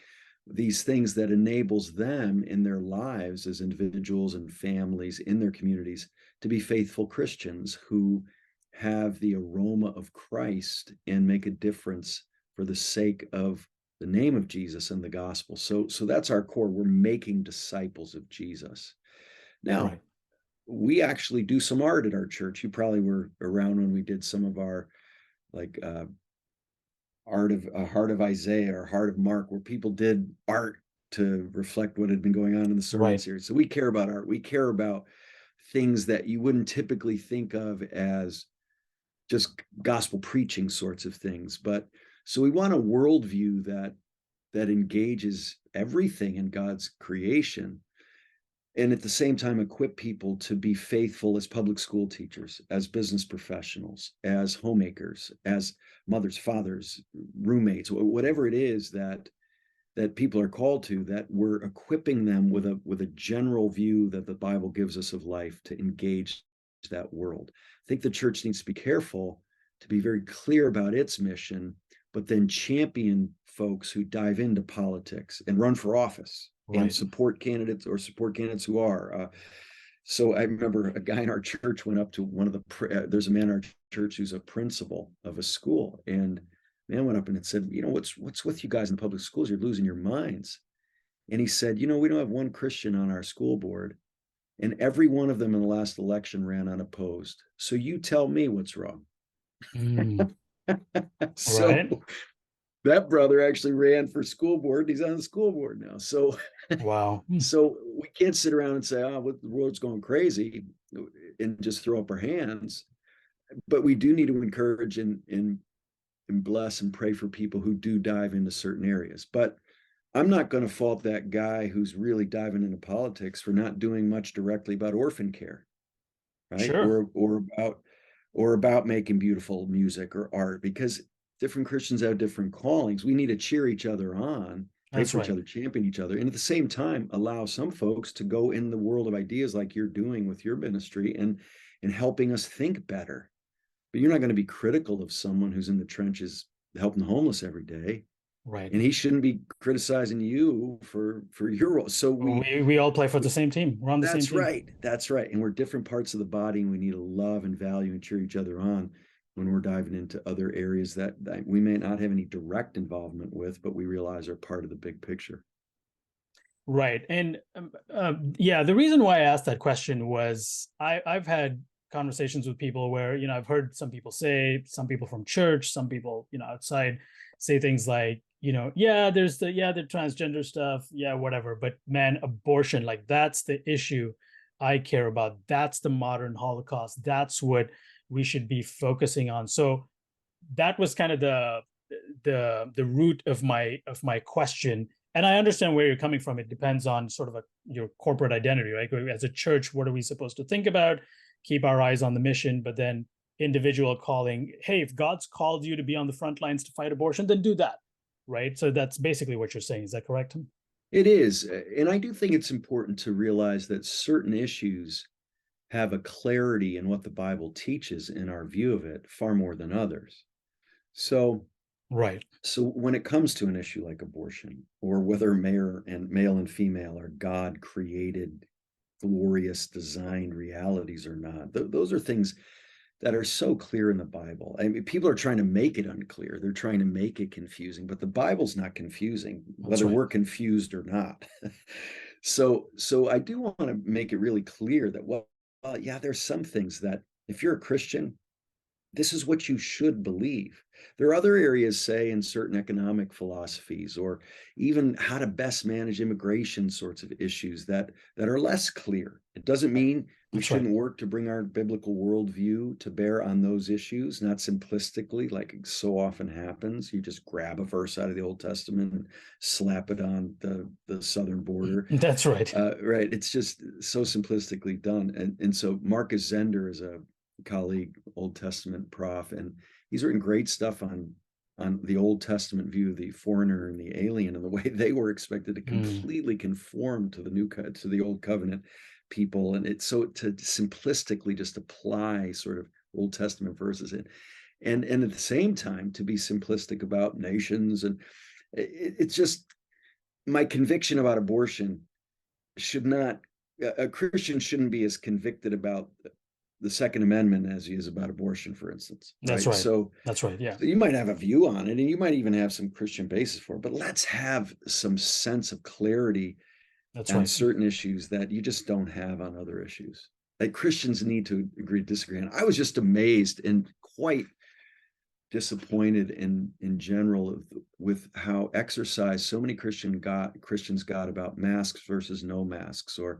these things that enables them in their lives as individuals and families in their communities to be faithful Christians who have the aroma of Christ and make a difference for the sake of the name of Jesus and the gospel. So that's our core. We're making disciples of Jesus. Now, right, we actually do some art at our church. You probably were around when we did some of our Heart of Isaiah or Heart of Mark, where people did art to reflect what had been going on in the sermon right, series. So we care about art. We care about things that you wouldn't typically think of as just gospel preaching sorts of things. But so we want a worldview that engages everything in God's creation, and at the same time equip people to be faithful as public school teachers, as business professionals, as homemakers, as mothers, fathers, roommates, whatever it is that people are called to, that we're equipping them with a general view that the Bible gives us of life to engage that world. I think the church needs to be careful to be very clear about its mission, but then champion folks who dive into politics and run for office and support candidates who are. So I remember a guy in our church went up to there's a man in our church who's a principal of a school, and man went up and said, what's with you guys in the public schools? You're losing your minds. And he said, we don't have one Christian on our school board, and every one of them in the last election ran unopposed. So you tell me what's wrong. So right. that brother actually ran for school board. He's on the school board now. So Wow. So we can't sit around and say, the world's going crazy and just throw up our hands. but we do need to encourage and bless and pray for people who do dive into certain areas. But I'm not going to fault that guy who's really diving into politics for not doing much directly about orphan care, right? Sure. Or about making beautiful music or art, because different Christians have different callings. We need to cheer each other on, pray That's for each right. other, champion each other, and at the same time allow some folks to go in the world of ideas like you're doing with your ministry and helping us think better. But you're not going to be critical of someone who's in the trenches helping the homeless every day, Right. and he shouldn't be criticizing you for your role. So We all play for the same team. We're on the same that's team. right. That's right. And we're different parts of the body, and we need to love and value and cheer each other on when we're diving into other areas that we may not have any direct involvement with, but we realize are part of the big picture. Right. And yeah, the reason why I asked that question was I've had conversations with people where, I've heard some people say, some people from church, some people, outside say things like, yeah, there's the transgender stuff. Yeah, whatever. But man, abortion, like that's the issue I care about. That's the modern Holocaust. That's what we should be focusing on. So that was kind of the root of my question, and I understand where you're coming from. It depends on sort of your corporate identity, right? As a church, what are we supposed to think about? Keep our eyes on the mission, but then individual calling. Hey, if God's called you to be on the front lines to fight abortion, then do that, right? So that's basically what you're saying. Is that correct? It is. And I do think it's important to realize that certain issues have a clarity in what the Bible teaches in our view of it far more than others. So Right. So when it comes to an issue like abortion, or whether male and female are God created, glorious, designed realities or not, those are things that are so clear in the Bible. I mean, people are trying to make it unclear. They're trying to make it confusing, but the Bible's not confusing, That's whether right. we're confused or not. So I do want to make it really clear that, well, yeah, there's some things that if you're a Christian, this is what you should believe. There are other areas, say, in certain economic philosophies, or even how to best manage immigration sorts of issues that are less clear. It doesn't mean we That's right. shouldn't work to bring our biblical worldview to bear on those issues, not simplistically, like so often happens. You just grab a verse out of the Old Testament and slap it on the southern border. That's right. Right. It's just so simplistically done. And so Marcus Zender is a colleague, Old Testament prof, and he's written great stuff on the Old Testament view of the foreigner and the alien and the way they were expected to completely conform to the Old Covenant people, and it's so to simplistically just apply sort of Old Testament verses in, and at the same time to be simplistic about nations, and it's just my conviction about abortion should not a Christian shouldn't be as convicted about the Second Amendment as he is about abortion, for instance, That's right? right. So, That's right. Yeah. so you might have a view on it, and you might even have some Christian basis for it, but let's have some sense of clarity That's on right. certain issues that you just don't have on other issues. Like Christians need to agree to disagree. And I was just amazed and quite disappointed in general with how exercised so many Christians got about masks versus no masks, or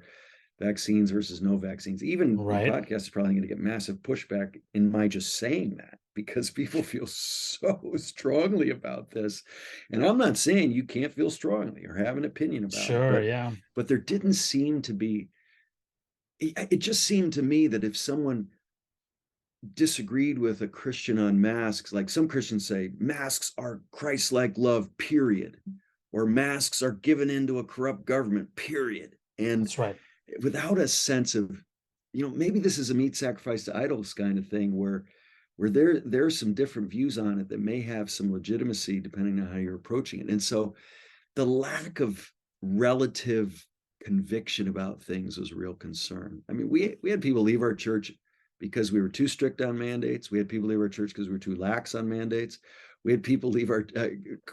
vaccines versus no vaccines. Even my Right. podcast is probably going to get massive pushback in my just saying that, because people feel so strongly about this. And I'm not saying you can't feel strongly or have an opinion about it, Sure. Yeah. but there didn't seem to be, it just seemed to me that if someone disagreed with a Christian on masks, like some Christians say, masks are Christ-like love, period, or masks are given into a corrupt government, period. And That's right. without a sense of, maybe this is a meat sacrifice to idols kind of thing, where there's some different views on it that may have some legitimacy depending on how you're approaching it. And so the lack of relative conviction about things was a real concern. I mean, we had people leave our church because we were too strict on mandates. We had people leave our church because we were too lax on mandates. We had people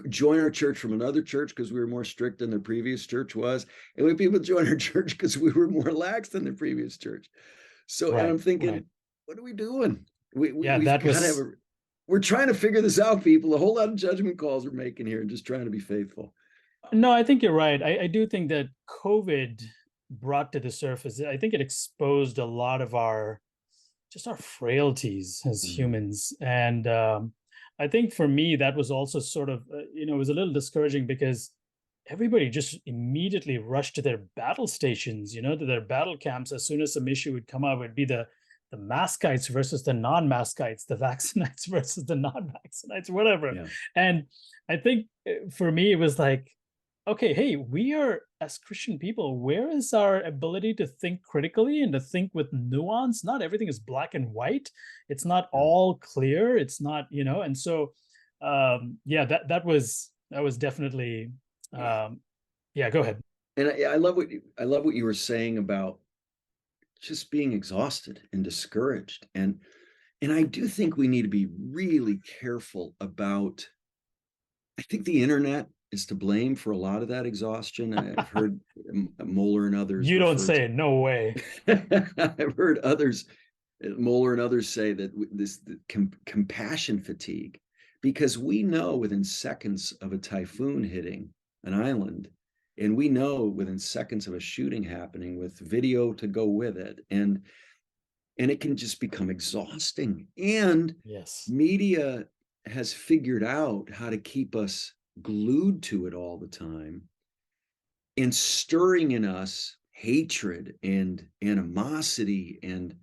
join our church from another church because we were more strict than their previous church was. And we had people join our church because we were more lax than the previous church. So, and Right. I'm thinking, Right. what are we doing? Yeah. We've That got to have was we're trying to figure this out, people. A whole lot of judgment calls we're making here and just trying to be faithful. No, I think you're right. I do think that COVID brought to the surface, I think it exposed a lot of our just our frailties as Mm. humans. And I think for me, that was also sort of, it was a little discouraging because everybody just immediately rushed to their battle stations, to their battle camps. As soon as some issue would come up, it'd be the maskites versus the non-maskites, the vaccinites versus the non-vaccinites, whatever. Yeah. And I think for me, it was like, okay, hey, we are, as Christian people, where is our ability to think critically and to think with nuance? Not everything is black and white. It's not Yeah. all clear. It's not, and so yeah, that was definitely yeah, go ahead. And I love what you were saying about just being exhausted and discouraged. And I do think we need to be really careful about, I think the internet is to blame for a lot of that exhaustion. I've heard Moeller and others You don't refer say, no way. to, I've heard others, Moeller and others say that this compassion fatigue, because we know within seconds of a typhoon hitting an island, and we know within seconds of a shooting happening with video to go with it, and it can just become exhausting. And Yes. media has figured out how to keep us glued to it all the time and stirring in us hatred and animosity and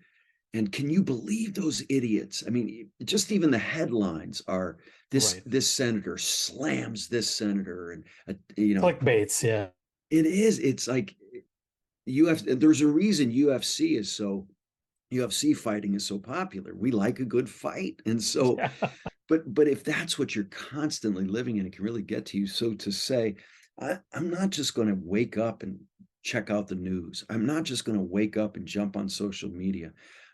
can you believe those idiots? I mean, just even the headlines are this Right. this senator slams this senator, and Clickbaits, yeah. it is. It's like there's a reason UFC fighting is so popular. We like a good fight, and so Yeah. but if that's what you're constantly living in, it can really get to you. So to say, I'm not just going to wake up and check out the news. I'm not just going to wake up and jump on social media.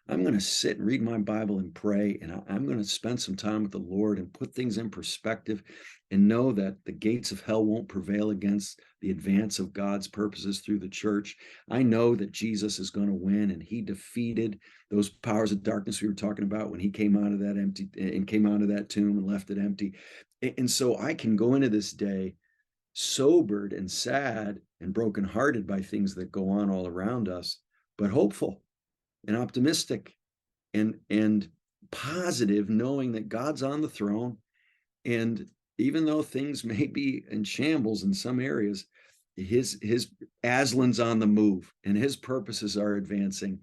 I'm going to sit and read my Bible and pray, and I'm going to spend some time with the Lord and put things in perspective and know that the gates of hell won't prevail against the advance of God's purposes through the church. I know that Jesus is going to win, and he defeated those powers of darkness we were talking about when he came out of that tomb and left it empty. And so I can go into this day sobered and sad and brokenhearted by things that go on all around us, but hopeful and optimistic and positive, knowing that God's on the throne. And even though things may be in shambles in some areas, his Aslan's on the move and his purposes are advancing.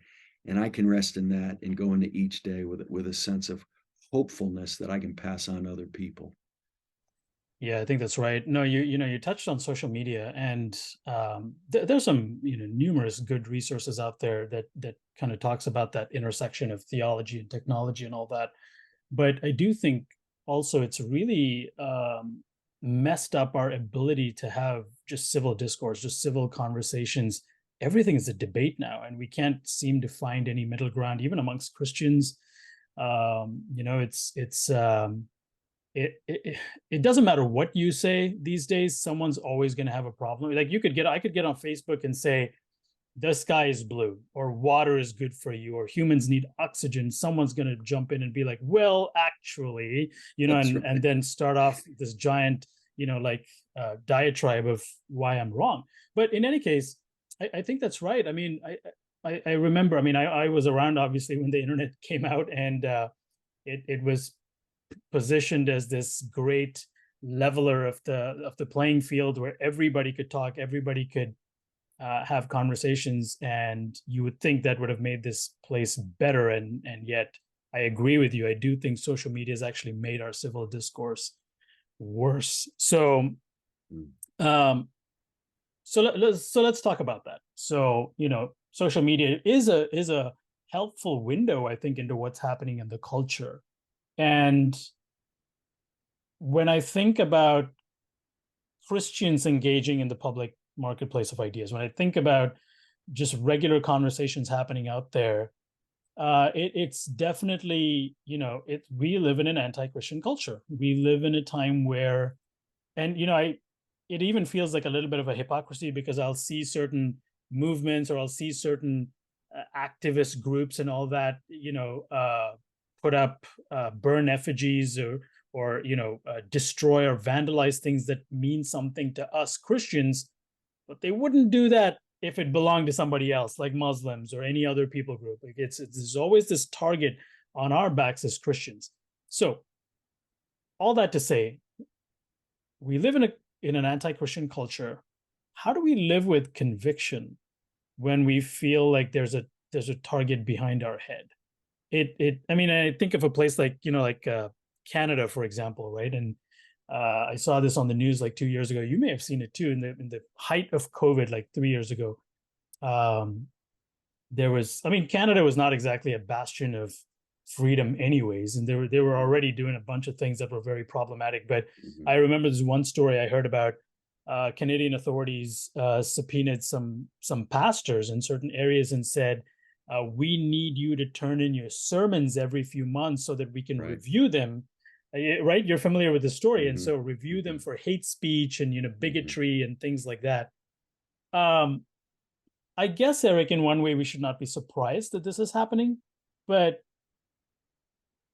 And I can rest in that and go into each day with a sense of hopefulness that I can pass on to other people. Yeah, I think that's right. No, you touched on social media, and there's some numerous good resources out there that kind of talks about that intersection of theology and technology and all that. But I do think also it's really messed up our ability to have just civil discourse, just civil conversations. Everything is a debate now, and we can't seem to find any middle ground, even amongst Christians. It doesn't matter what you say these days, someone's always going to have a problem. Like I could get on Facebook and say the sky is blue, or water is good for you, or humans need oxygen. Someone's going to jump in and be like, well, actually, That's and right. then start off this giant diatribe of why I'm wrong. But in any case, I think that's right. I mean, I remember, I mean, I was around obviously when the internet came out, and it was positioned as this great leveler of the playing field where everybody could talk, everybody could have conversations, and you would think that would have made this place better. And yet, I agree with you. I do think social media has actually made our civil discourse worse. So, um, let's talk about that. So, social media is a helpful window, I think, into what's happening in the culture. And when I think about Christians engaging in the public marketplace of ideas, when I think about just regular conversations happening out there, it's definitely, we live in an anti-Christian culture. We live in a time where, and it even feels like a little bit of a hypocrisy, because I'll see certain movements, or I'll see certain activist groups and all that, put up burn effigies, or destroy or vandalize things that mean something to us Christians, but they wouldn't do that if it belonged to somebody else, like Muslims or any other people group. Like there's always this target on our backs as Christians. So all that to say, we live in an anti-Christian culture. How do we live with conviction when we feel like there's a target behind our head? I mean, I think of a place like, Canada, for example, right? And I saw this on the news like 2 years ago. You may have seen it too, in the height of COVID, like 3 years ago. There was, I mean, Canada was not exactly a bastion of freedom anyways, and they were already doing a bunch of things that were very problematic. But I remember this one story I heard about. Canadian authorities subpoenaed some pastors in certain areas and said, we need you to turn in your sermons every few months so that we can review them. Right? You're familiar with the story. And so review them for hate speech and, bigotry and things like that. I guess, Erik, in one way, we should not be surprised that this is happening. But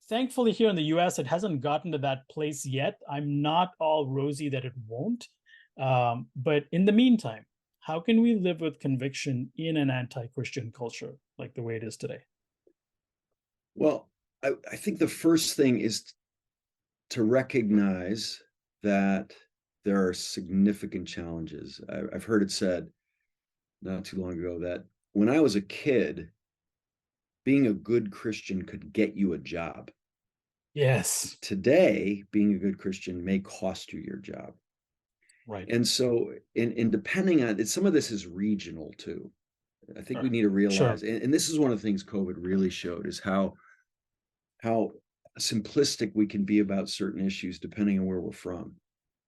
thankfully, here in the US, it hasn't gotten to that place yet. I'm not all rosy that it won't. But in the meantime, how can we live with conviction in an anti-Christian culture like the way it is today? Well, I think the first thing is to recognize that there are significant challenges. I've heard it said not too long ago that when I was a kid, being a good Christian could get you a job. Yes. Today, being a good Christian may cost you your job. Right. And so, in depending on it, some of this is regional too. I think we need to realize, and this is one of the things COVID really showed, is how simplistic we can be about certain issues depending on where we're from.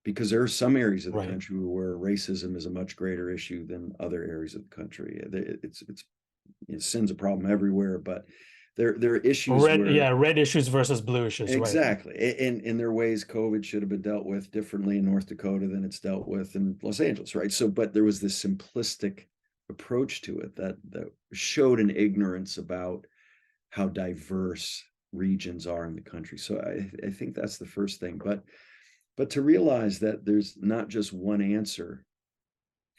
Because there are some areas of the country where racism is a much greater issue than other areas of the country. Sin's a problem everywhere, but there are issues red issues versus blue issues. Exactly. Right. And there are ways COVID should have been dealt with differently in North Dakota than it's dealt with in Los Angeles, right? So, but there was this simplistic approach to it that showed an ignorance about how diverse regions are in the country. So I think that's the first thing. But to realize that there's not just one answer,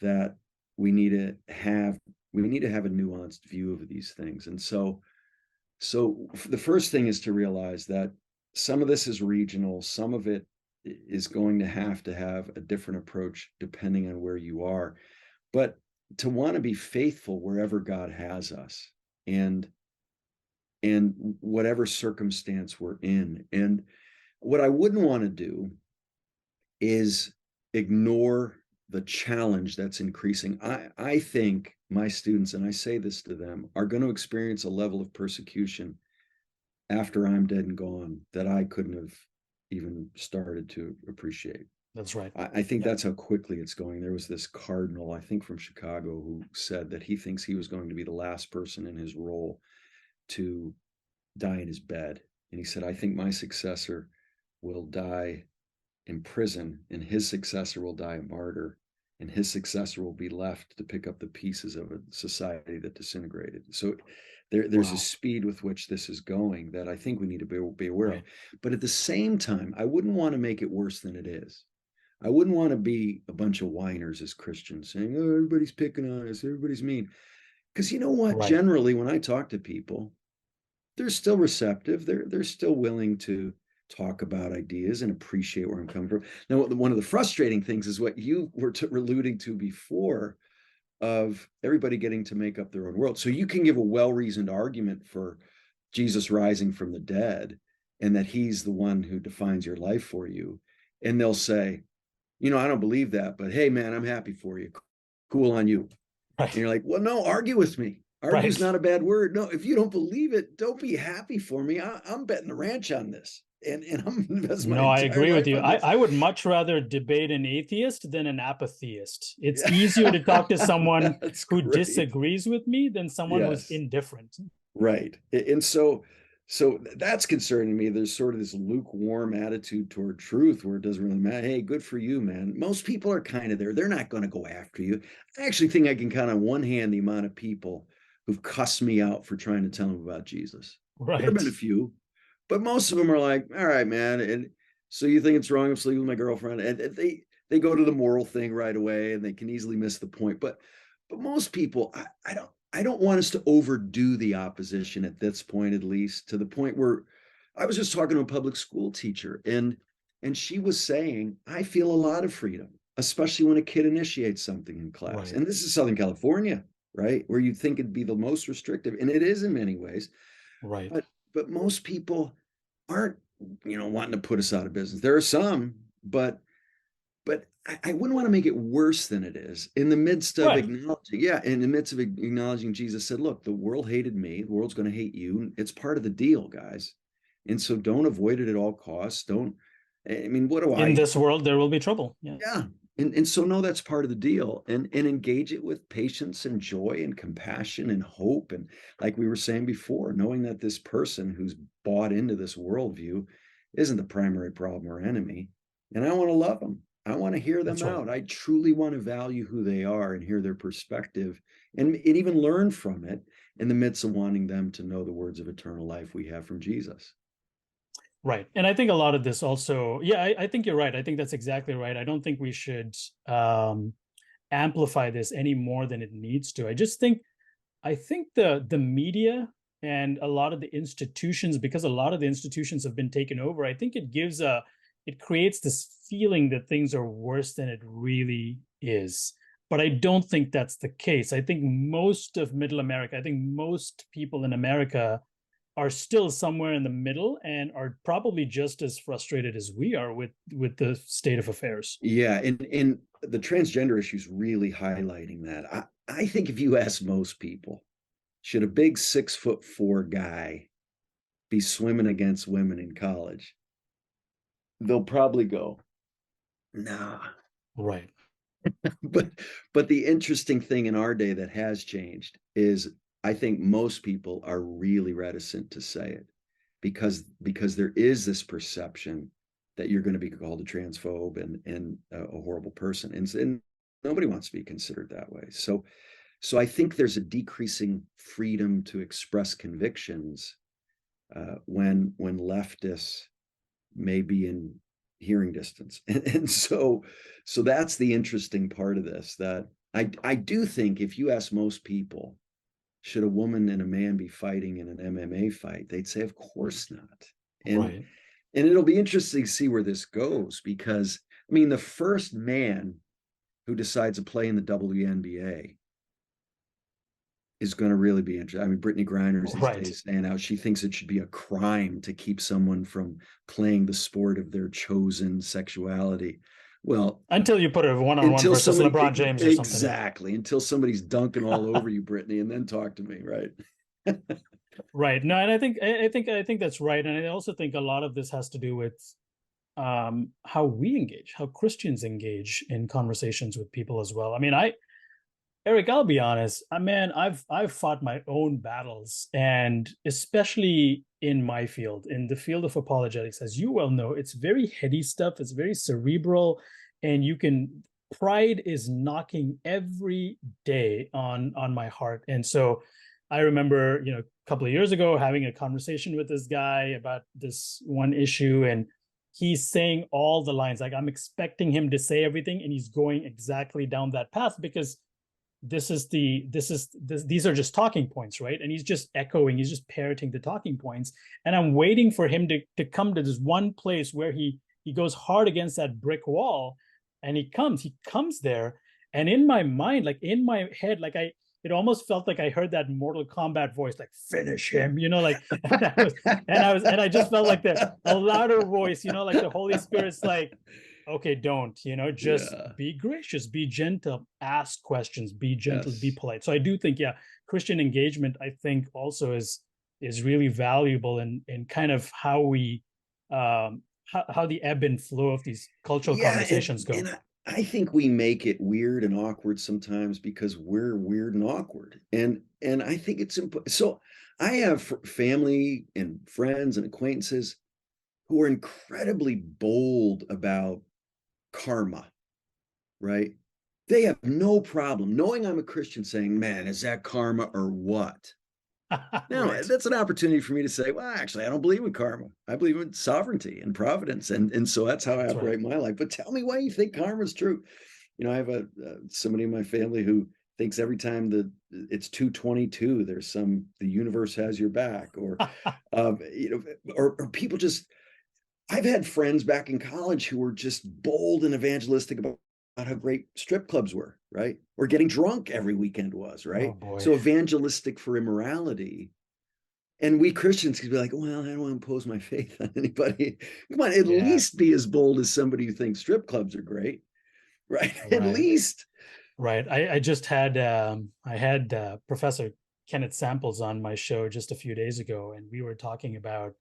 that we need to have a nuanced view of these things. And so the first thing is to realize that some of this is regional, some of it is going to have a different approach depending on where you are. But to want to be faithful wherever God has us, and whatever circumstance we're in. And what I wouldn't want to do is ignore the challenge that's increasing. I think my students, and I say this to them, are going to experience a level of persecution after I'm dead and gone that I couldn't have even started to appreciate. That's right. I think that's how quickly it's going. There was this cardinal, I think from Chicago, who said that he thinks he was going to be the last person in his role to die in his bed. And he said, I think my successor will die in prison, and his successor will die a martyr, and his successor will be left to pick up the pieces of a society that disintegrated. So there's a speed with which this is going that I think we need to be aware of. But at the same time, I wouldn't want to make it worse than it is. I wouldn't want to be a bunch of whiners as Christians saying, oh, everybody's picking on us, everybody's mean. Because you know what? Generally, when I talk to people, they're still receptive. They're still willing to talk about ideas and appreciate where I'm coming from. Now, one of the frustrating things is what you were alluding to before, of everybody getting to make up their own world. So you can give a well-reasoned argument for Jesus rising from the dead and that he's the one who defines your life for you. And they'll say, I don't believe that, but hey, man, I'm happy for you. Cool on you. Right. And you're like, well, no, argue with me. Argue's not a bad word. No, if you don't believe it, don't be happy for me. I'm betting the ranch on this. And I'm investing my I agree with you. I would much rather debate an atheist than an apatheist. It's easier to talk to someone who disagrees with me than someone who's indifferent. Right. And so that's concerning me. There's sort of this lukewarm attitude toward truth where it doesn't really matter. Hey, good for you, man. Most people are kind of there. They're not going to go after you. I actually think I can count on one hand the amount of people who've cussed me out for trying to tell them about Jesus. There have been a few, but most of them are like, all right, man. And so you think it's wrong I'm sleeping with my girlfriend? And they go to the moral thing right away, and they can easily miss the point. But but most people, I don't want us to overdo the opposition at this point, at least, to the point where I was just talking to a public school teacher, and she was saying, I feel a lot of freedom, especially when a kid initiates something in class. Right. And this is Southern California, right? Where you'd think it'd be the most restrictive, and it is in many ways. Right. But most people aren't, wanting to put us out of business. There are some, but I wouldn't want to make it worse than it is in the midst of Right. acknowledging, yeah, in the midst of acknowledging Jesus said, look, the world hated me, the world's going to hate you. It's part of the deal, guys. And so don't avoid it at all costs. Don't, I mean, what do In I, this world, there will be trouble. Yeah. yeah. And so no, that's part of the deal. And engage it with patience and joy and compassion and hope. And like we were saying before, knowing that this person who's bought into this worldview isn't the primary problem or enemy. And I want to love them. I want to hear them That's right. out. I truly want to value who they are and hear their perspective and even learn from it in the midst of wanting them to know the words of eternal life we have from Jesus. Right. And I think a lot of this also, yeah, I think you're right. I think that's exactly right. I don't think we should amplify this any more than it needs to. I think the media and a lot of the institutions, because a lot of the institutions have been taken over, I think it creates this feeling that things are worse than it really is. But I don't think that's the case. I think most of middle America, I think most people in America are still somewhere in the middle and are probably just as frustrated as we are with the state of affairs. Yeah, and the transgender issue is really highlighting that. I think if you ask most people, should a big 6'4" guy be swimming against women in college? They'll probably go, nah. Right. But the interesting thing in our day that has changed is I think most people are really reticent to say it because there is this perception that you're going to be called a transphobe and a horrible person, and nobody wants to be considered that way. So I think there's a decreasing freedom to express convictions when leftists may be in hearing distance, and so that's the interesting part of this. That I do think if you ask most people, should a woman and a man be fighting in an MMA fight, they'd say, of course not. And Right. it'll be interesting to see where this goes, because I mean, the first man who decides to play in the WNBA is going to really be interesting. I mean, Brittany Griner's these Right. days saying out she thinks it should be a crime to keep someone from playing the sport of their chosen sexuality. Well, Until you put a one-on-one until versus somebody, LeBron James or something. Yeah. exactly, until somebody's dunking all over you, Brittany, and then talk to me, right? Right. No, and I think that's right. And I also think a lot of this has to do with how we engage, how Christians engage in conversations with people as well. I mean, Erik, I'll be honest, man, I've fought my own battles, and especially in my field, in the field of apologetics, as you well know, it's very heady stuff. It's very cerebral, and pride is knocking every day on my heart. And so, I remember, a couple of years ago having a conversation with this guy about this one issue, and he's saying all the lines. Like I'm expecting him to say everything, and he's going exactly down that path because these are just talking points, right? And he's just parroting the talking points, and I'm waiting for him to come to this one place where he goes hard against that brick wall, and he comes there, and in my mind, like in my head, like it almost felt like I heard that Mortal Kombat voice, like finish him, like, and I just felt like a louder voice, like the Holy Spirit's like, okay, don't, just Yeah. be gracious, be gentle, ask questions, be gentle, be Yes. polite. So I do think, yeah, Christian engagement, I think also is really valuable in kind of how we, how the ebb and flow of these cultural Yeah, conversations go. and I think we make it weird and awkward sometimes because we're weird and awkward. And I think it's important. So I have family and friends and acquaintances who are incredibly bold about karma, right? They have no problem knowing I'm a Christian saying, man, is that karma or what? No, Right. that's an opportunity for me to say, well, actually, I don't believe in karma. I believe in sovereignty and providence. And so that's how I That's right. operate my life. But tell me why you think karma is true. I have somebody in my family who thinks every time it's 222, there's the universe has your back, or or people just. I've had friends back in college who were just bold and evangelistic about how great strip clubs were, right? Or getting drunk every weekend was, Oh right? boy. So evangelistic for immorality. And we Christians could be like, well, I don't want to impose my faith on anybody. Come on, at Yeah. least be as bold as somebody who thinks strip clubs are great, right? At Right. least. Right. I just had I had Professor Kenneth Samples on my show just a few days ago, and we were talking about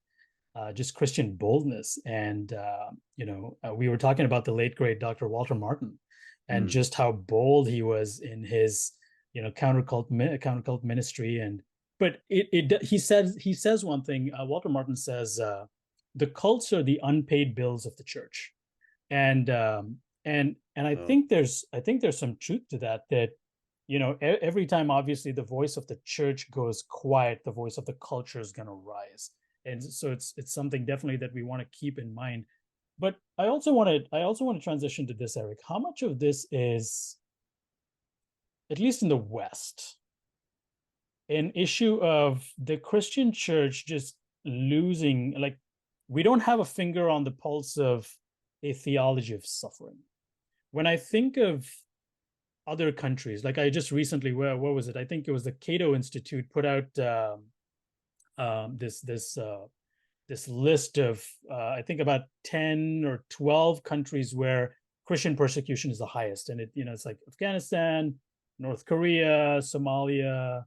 just Christian boldness, and we were talking about the late great Dr. Walter Martin, and Mm. just how bold he was in his countercult ministry, and but he says one thing. Walter Martin says the cults are the unpaid bills of the church, and I Oh, think there's some truth to that, that every time obviously the voice of the church goes quiet, the voice of the culture is going to rise. And so it's something definitely that we want to keep in mind. But I also want to transition to this, Erik. How much of this is, at least in the West, an issue of the Christian church just losing, like, we don't have a finger on the pulse of a theology of suffering. When I think of other countries, like I just recently, where was it? I think it was the Cato Institute put out this list of I think about 10 or 12 countries where Christian persecution is the highest, and it's like Afghanistan, North Korea, Somalia,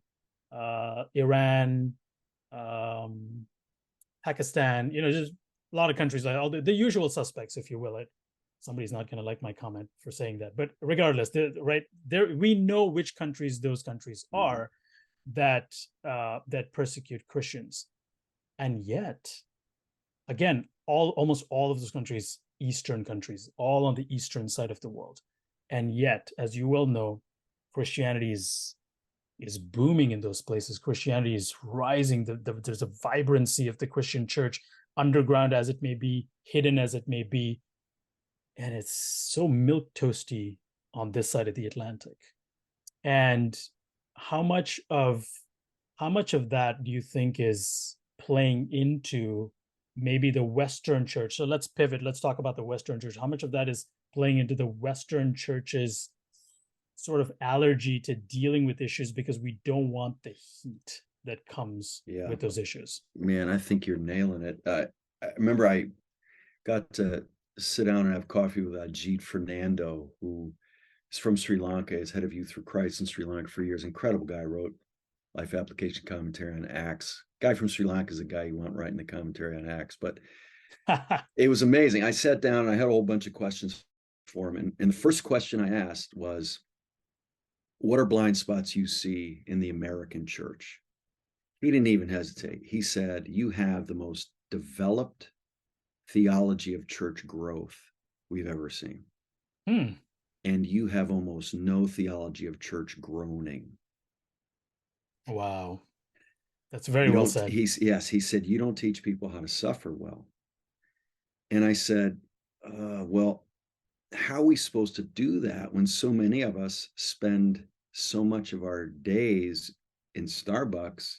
Iran, um, Pakistan. Just a lot of countries, like all the usual suspects, if you will. Somebody's not going to like my comment for saying that, but regardless, right there, we know which countries those countries mm-hmm. are that persecute Christians, and yet, again, almost all of those countries, Eastern countries, all on the eastern side of the world, and yet, as you well know, Christianity is booming in those places. Christianity is rising. There's a vibrancy of the Christian church, underground as it may be, hidden as it may be, and it's so milk toasty on this side of the Atlantic. And how much of how much of that do you think is playing into maybe the Western church? So let's pivot. Let's talk about the Western church. How much of that is playing into the Western church's sort of allergy to dealing with issues because we don't want the heat that comes Yeah, with those issues? man, I think you're nailing it. I remember I got to sit down and have coffee with Ajit Fernando, who is from Sri Lanka, is head of Youth for Christ in Sri Lanka for years. Incredible guy, wrote Life Application Commentary on Acts. Guy from Sri Lanka is a guy you want writing the commentary on Acts. But it was amazing. I sat down and I had a whole bunch of questions for him. And the first question I asked was, what are blind spots you see in the American church? He didn't even hesitate. He said, you have the most developed theology of church growth we've ever seen. Hmm. And you have almost no theology of church groaning. Wow. That's very You well don't, said. he said, you don't teach people how to suffer well. And I said, well, how are we supposed to do that when so many of us spend so much of our days in Starbucks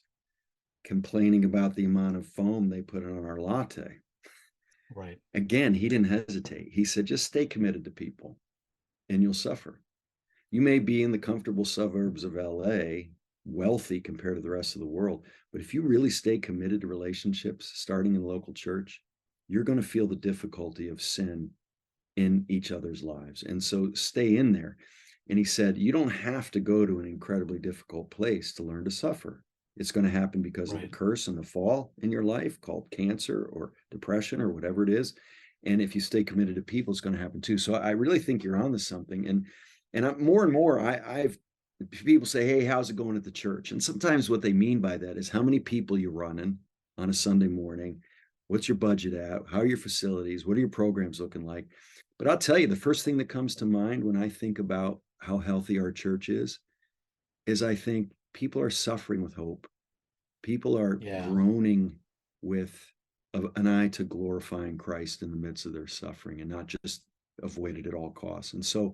complaining about the amount of foam they put on our latte? Right. Again, he didn't hesitate. He said, just stay committed to people and you'll suffer. You may be in the comfortable suburbs of LA, wealthy compared to the rest of the world, but if you really stay committed to relationships, starting in local church, you're going to feel the difficulty of sin in each other's lives. And so stay in there. And he said, you don't have to go to an incredibly difficult place to learn to suffer. It's going to happen because of a Right. curse and a fall in your life called cancer or depression or whatever it is. And if you stay committed to people, it's going to happen too. So I really think you're on to something. And more and more, I've people say, hey, how's it going at the church? And sometimes what they mean by that is how many people you're running on a Sunday morning. What's your budget at? How are your facilities? What are your programs looking like? But I'll tell you, the first thing that comes to mind when I think about how healthy our church is I think people are suffering with hope. People are Yeah. groaning with an eye to glorifying Christ in the midst of their suffering and not just avoid it at all costs. And so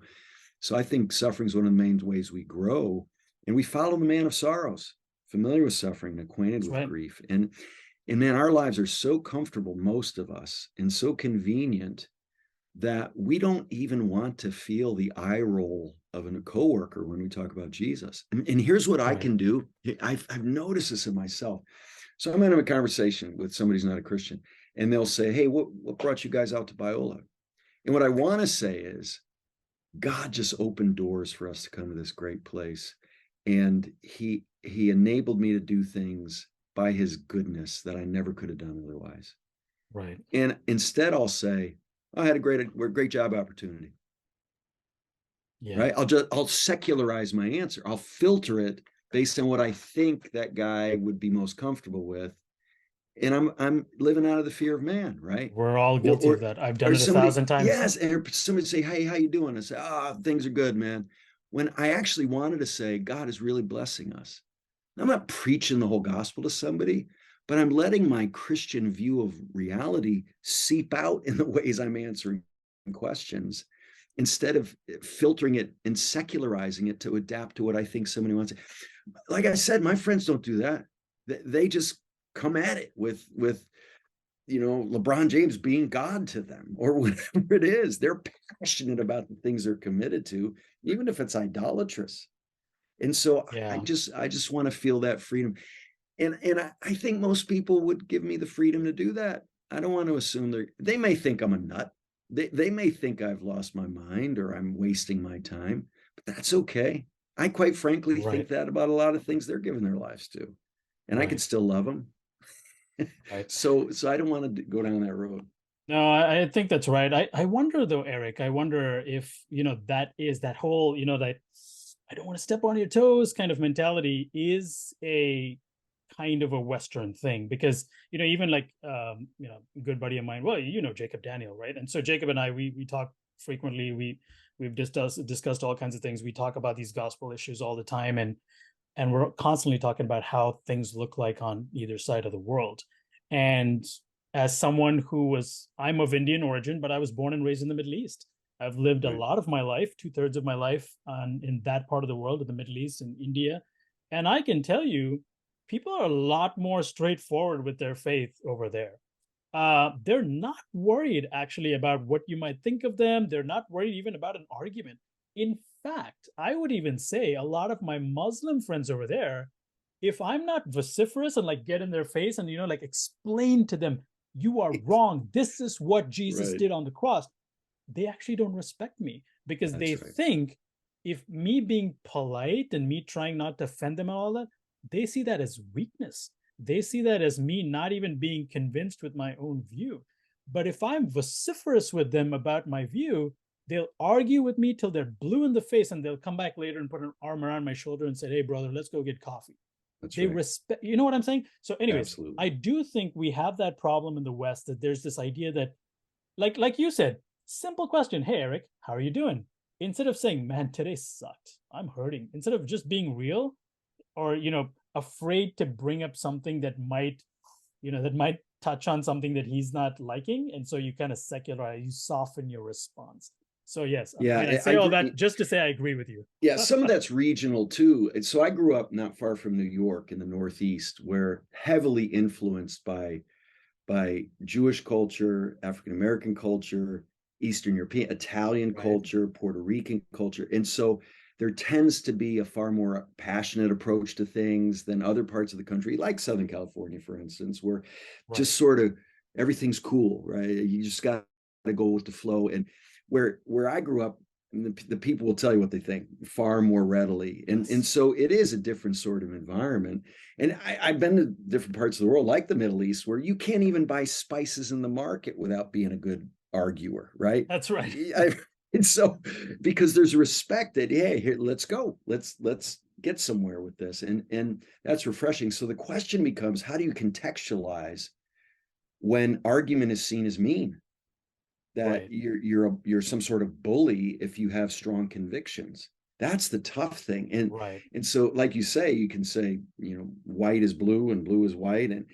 So I think suffering is one of the main ways we grow, and we follow the man of sorrows, familiar with suffering, acquainted That's with right. grief. And man, our lives are so comfortable, most of us, and so convenient that we don't even want to feel the eye roll of a coworker when we talk about Jesus. And here's what I Right. can do. I've noticed this in myself. So I'm having a conversation with somebody who's not a Christian, and they'll say, "Hey, what brought you guys out to Biola?" And what I want to say is, God just opened doors for us to come to this great place, and He enabled me to do things by His goodness that I never could have done otherwise. Right. And instead, I'll say, I had a great job opportunity, Yeah. right? I'll secularize my answer. I'll filter it based on what I think that guy would be most comfortable with, and I'm living out of the fear of man, right? We're all Or guilty of or that. I've done or it a somebody, thousand times. yes, and somebody say, "Hey, how you doing?" I say, things are good, man." When I actually wanted to say, God is really blessing us. I'm not preaching the whole gospel to somebody, but I'm letting my Christian view of reality seep out in the ways I'm answering questions, instead of filtering it and secularizing it to adapt to what I think somebody wants. Like I said, my friends don't do that. They just come at it with LeBron James being God to them, or whatever it is. They're passionate about the things they're committed to, even if it's idolatrous. And so I Yeah. just I just want to feel that freedom. And I think most people would give me the freedom to do that. I don't want to assume they may think I'm a nut. They may think I've lost my mind or I'm wasting my time, but that's okay. I quite frankly think Right. that about a lot of things they're giving their lives to. And I could Right. still love them. Right. So I don't want to go down that road. No, I think that's right. I wonder though, Eric, I wonder if, that is that whole, that I don't want to step on your toes kind of mentality is a kind of a Western thing because, even like, a good buddy of mine, well, Jacob Daniel, right? And so Jacob and I, we talk frequently. We've discussed all kinds of things. We talk about these gospel issues all the time. And we're constantly talking about how things look like on either side of the world. And as someone I'm of Indian origin, but I was born and raised in the Middle East. I've lived a Right. lot of my life, 2/3 of my life in that part of the world, in the Middle East and India. And I can tell you, people are a lot more straightforward with their faith over there. They're not worried actually about what you might think of them. They're not worried even about an argument. In fact, I would even say a lot of my Muslim friends over there, if I'm not vociferous and like get in their face and like explain to them, you are wrong. This is what Jesus Right. did on the cross. They actually don't respect me because they That's right. think if me being polite and me trying not to offend them and all that, they see that as weakness. They see that as me not even being convinced with my own view. But if I'm vociferous with them about my view, they'll argue with me till they're blue in the face and they'll come back later and put an arm around my shoulder and say, "Hey, brother, let's go get coffee." That's They right. respect, you know what I'm saying? So, anyways, Absolutely. I do think we have that problem in the West that there's this idea that, like you said, simple question, "Hey, Eric, how are you doing?" Instead of saying, "Man, today sucked, I'm hurting," instead of just being real, or afraid to bring up something that might touch on something that he's not liking, and so you kind of secularize, you soften your response. So yes, Yeah, I I say all that agree. just to say I agree with you. Yeah, some of that's regional too. And so I grew up not far from New York in the Northeast, where heavily influenced by Jewish culture, African American culture, Eastern European, Italian Right. culture, Puerto Rican culture. And so there tends to be a far more passionate approach to things than other parts of the country, like Southern California, for instance, where Right. just sort of everything's cool, right? You just got to go with the flow. And where I grew up, the people will tell you what they think far more readily. And Yes. so it is a different sort of environment. And I've been to different parts of the world, like the Middle East, where you can't even buy spices in the market without being a good arguer, right? That's right. And so, because there's respect that, hey, here, let's go, let's get somewhere with this, and that's refreshing. So the question becomes, how do you contextualize when argument is seen as mean? That Right. you're some sort of bully if you have strong convictions. That's the tough thing. and Right. and so, like you say, you can say, white is blue and blue is white, and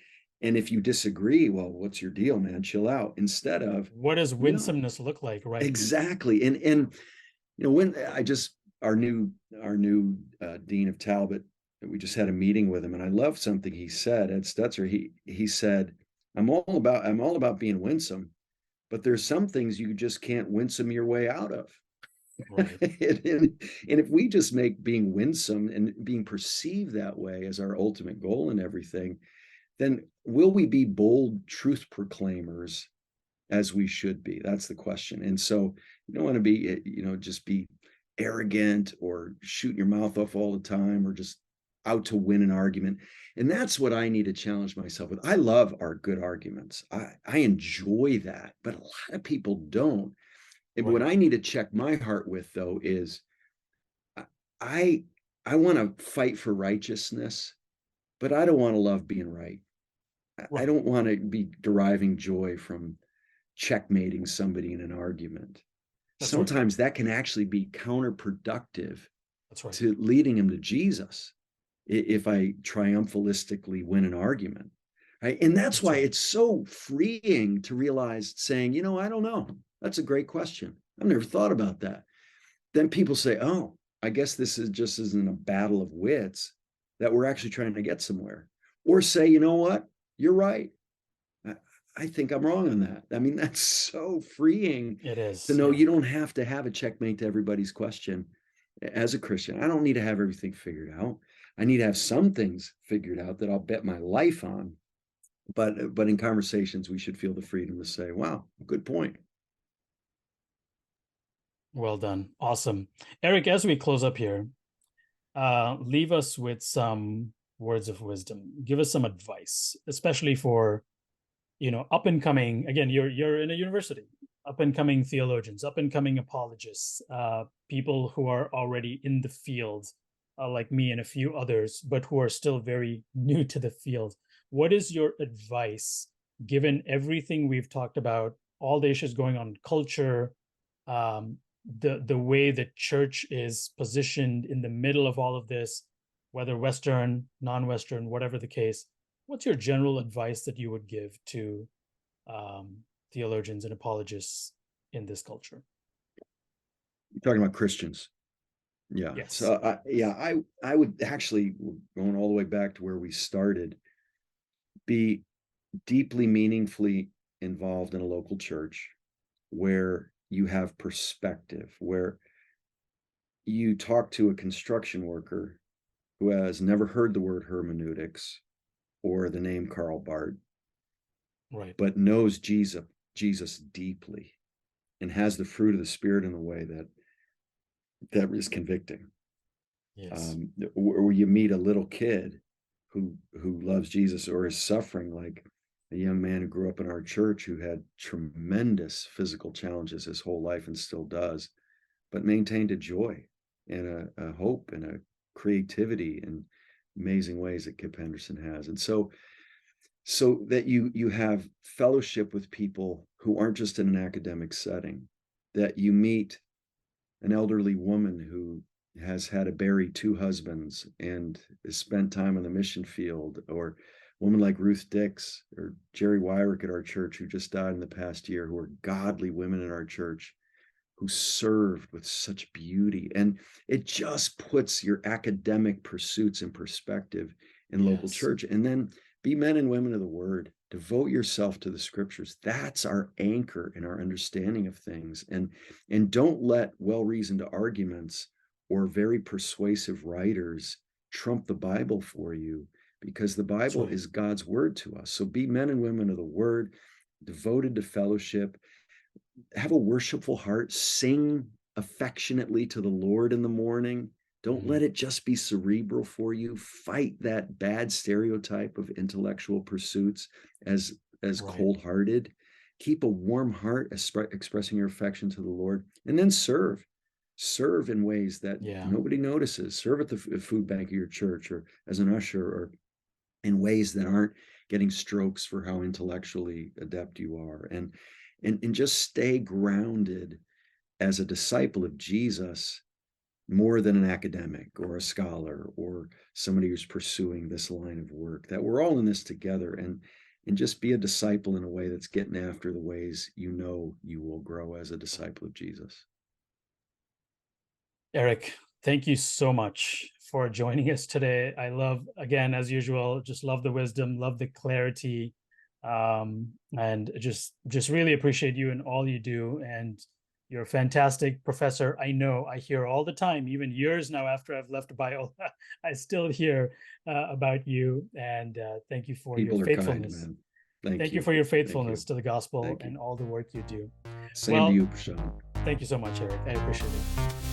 if you disagree, well, what's your deal, man? Chill out. Instead of, What does no, winsomeness look like? Right. exactly. And when our new dean of Talbot, we just had a meeting with him, and I love something he said. Ed Stetzer, he said, I'm all about being winsome, but there's some things you just can't winsome your way out of. Right. and if we just make being winsome and being perceived that way as our ultimate goal in everything, then will we be bold truth proclaimers as we should be? That's the question. And so you don't want to be, just be arrogant or shooting your mouth off all the time or just out to win an argument. And that's what I need to challenge myself with. I love our good arguments. I enjoy that, but a lot of people don't. And what Right. I need to check my heart with, though, is I I want to fight for righteousness, but I don't want to love being right. I Right. don't want to be deriving joy from checkmating somebody in an argument. That's right. Sometimes that can actually be counterproductive That's right. to leading him to Jesus if I triumphalistically win an argument. Right. And that's That's why right. it's so freeing to realize saying, I don't know. That's a great question. I've never thought about that. Then people say, oh, I guess this is just isn't a battle of wits, that we're actually trying to get somewhere. Or say, you know what? You're right. I think I'm wrong on that. I mean, that's so freeing It to is. know Yeah. you don't have to have a checkmate to everybody's question as a Christian. I don't need to have everything figured out. I need to have some things figured out that I'll bet my life on. But in conversations, we should feel the freedom to say, wow, good point. Well done. Awesome. Erik, as we close up here, leave us with some words of wisdom. Give us some advice, especially for, up and coming, again, you're in a university, up and coming theologians, up and coming apologists, people who are already in the field, like me and a few others, but who are still very new to the field. What is your advice, given everything we've talked about, all the issues going on in culture, um, the way the church is positioned in the middle of all of this, whether Western, non-Western, whatever the case? What's your general advice that you would give to um, theologians and apologists in this culture? You're talking about Christians. Yeah. Yes. So I would actually, going all the way back to where we started, be deeply meaningfully involved in a local church where you have perspective, where you talk to a construction worker who has never heard the word hermeneutics or the name Karl Barth, Right. but knows Jesus deeply and has the fruit of the Spirit in a way that is convicting. Yes. Or you meet a little kid who loves Jesus or is suffering, like a young man who grew up in our church who had tremendous physical challenges his whole life and still does, but maintained a joy and a hope and a creativity in amazing ways that Kip Henderson has. And so that you have fellowship with people who aren't just in an academic setting, that you meet an elderly woman who has had to bury two husbands and has spent time on the mission field, or a woman like Ruth Dix or Jerry Wyrick at our church who just died in the past year, who are godly women in our church who served with such beauty. And it just puts your academic pursuits in perspective in local Yes. church. And then be men and women of the word. Devote yourself to the scriptures. That's our anchor in our understanding of things. And don't let well-reasoned arguments or very persuasive writers trump the Bible for you, because the That's Bible right. is God's word to us. So be men and women of the word, devoted to fellowship, have a worshipful heart, sing affectionately to the Lord in the morning. Don't Mhm. let it just be cerebral for you. Fight that bad stereotype of intellectual pursuits as Right. cold-hearted. Keep a warm heart, expressing your affection to the Lord, and then serve in ways that Yeah. nobody notices. Serve at the food bank of your church, or as an usher, or in ways that aren't getting strokes for how intellectually adept you are. And just stay grounded as a disciple of Jesus, more than an academic or a scholar or somebody who's pursuing this line of work, that we're all in this together, and just be a disciple in a way that's getting after the ways you will grow as a disciple of Jesus. Erik, thank you so much for joining us today. I love, again, as usual, just love the wisdom, love the clarity, and just really appreciate you and all you do. And you're a fantastic professor. I know I hear all the time, even years now after I've left Biola, I still hear about you. And thank you for your People are kind, faithfulness. man. Thank Thank you you. for your Thank faithfulness you. to the gospel Thank you. and all the work you do. Same to Well, you, Prashanth. thank you so much, Erik. I appreciate it.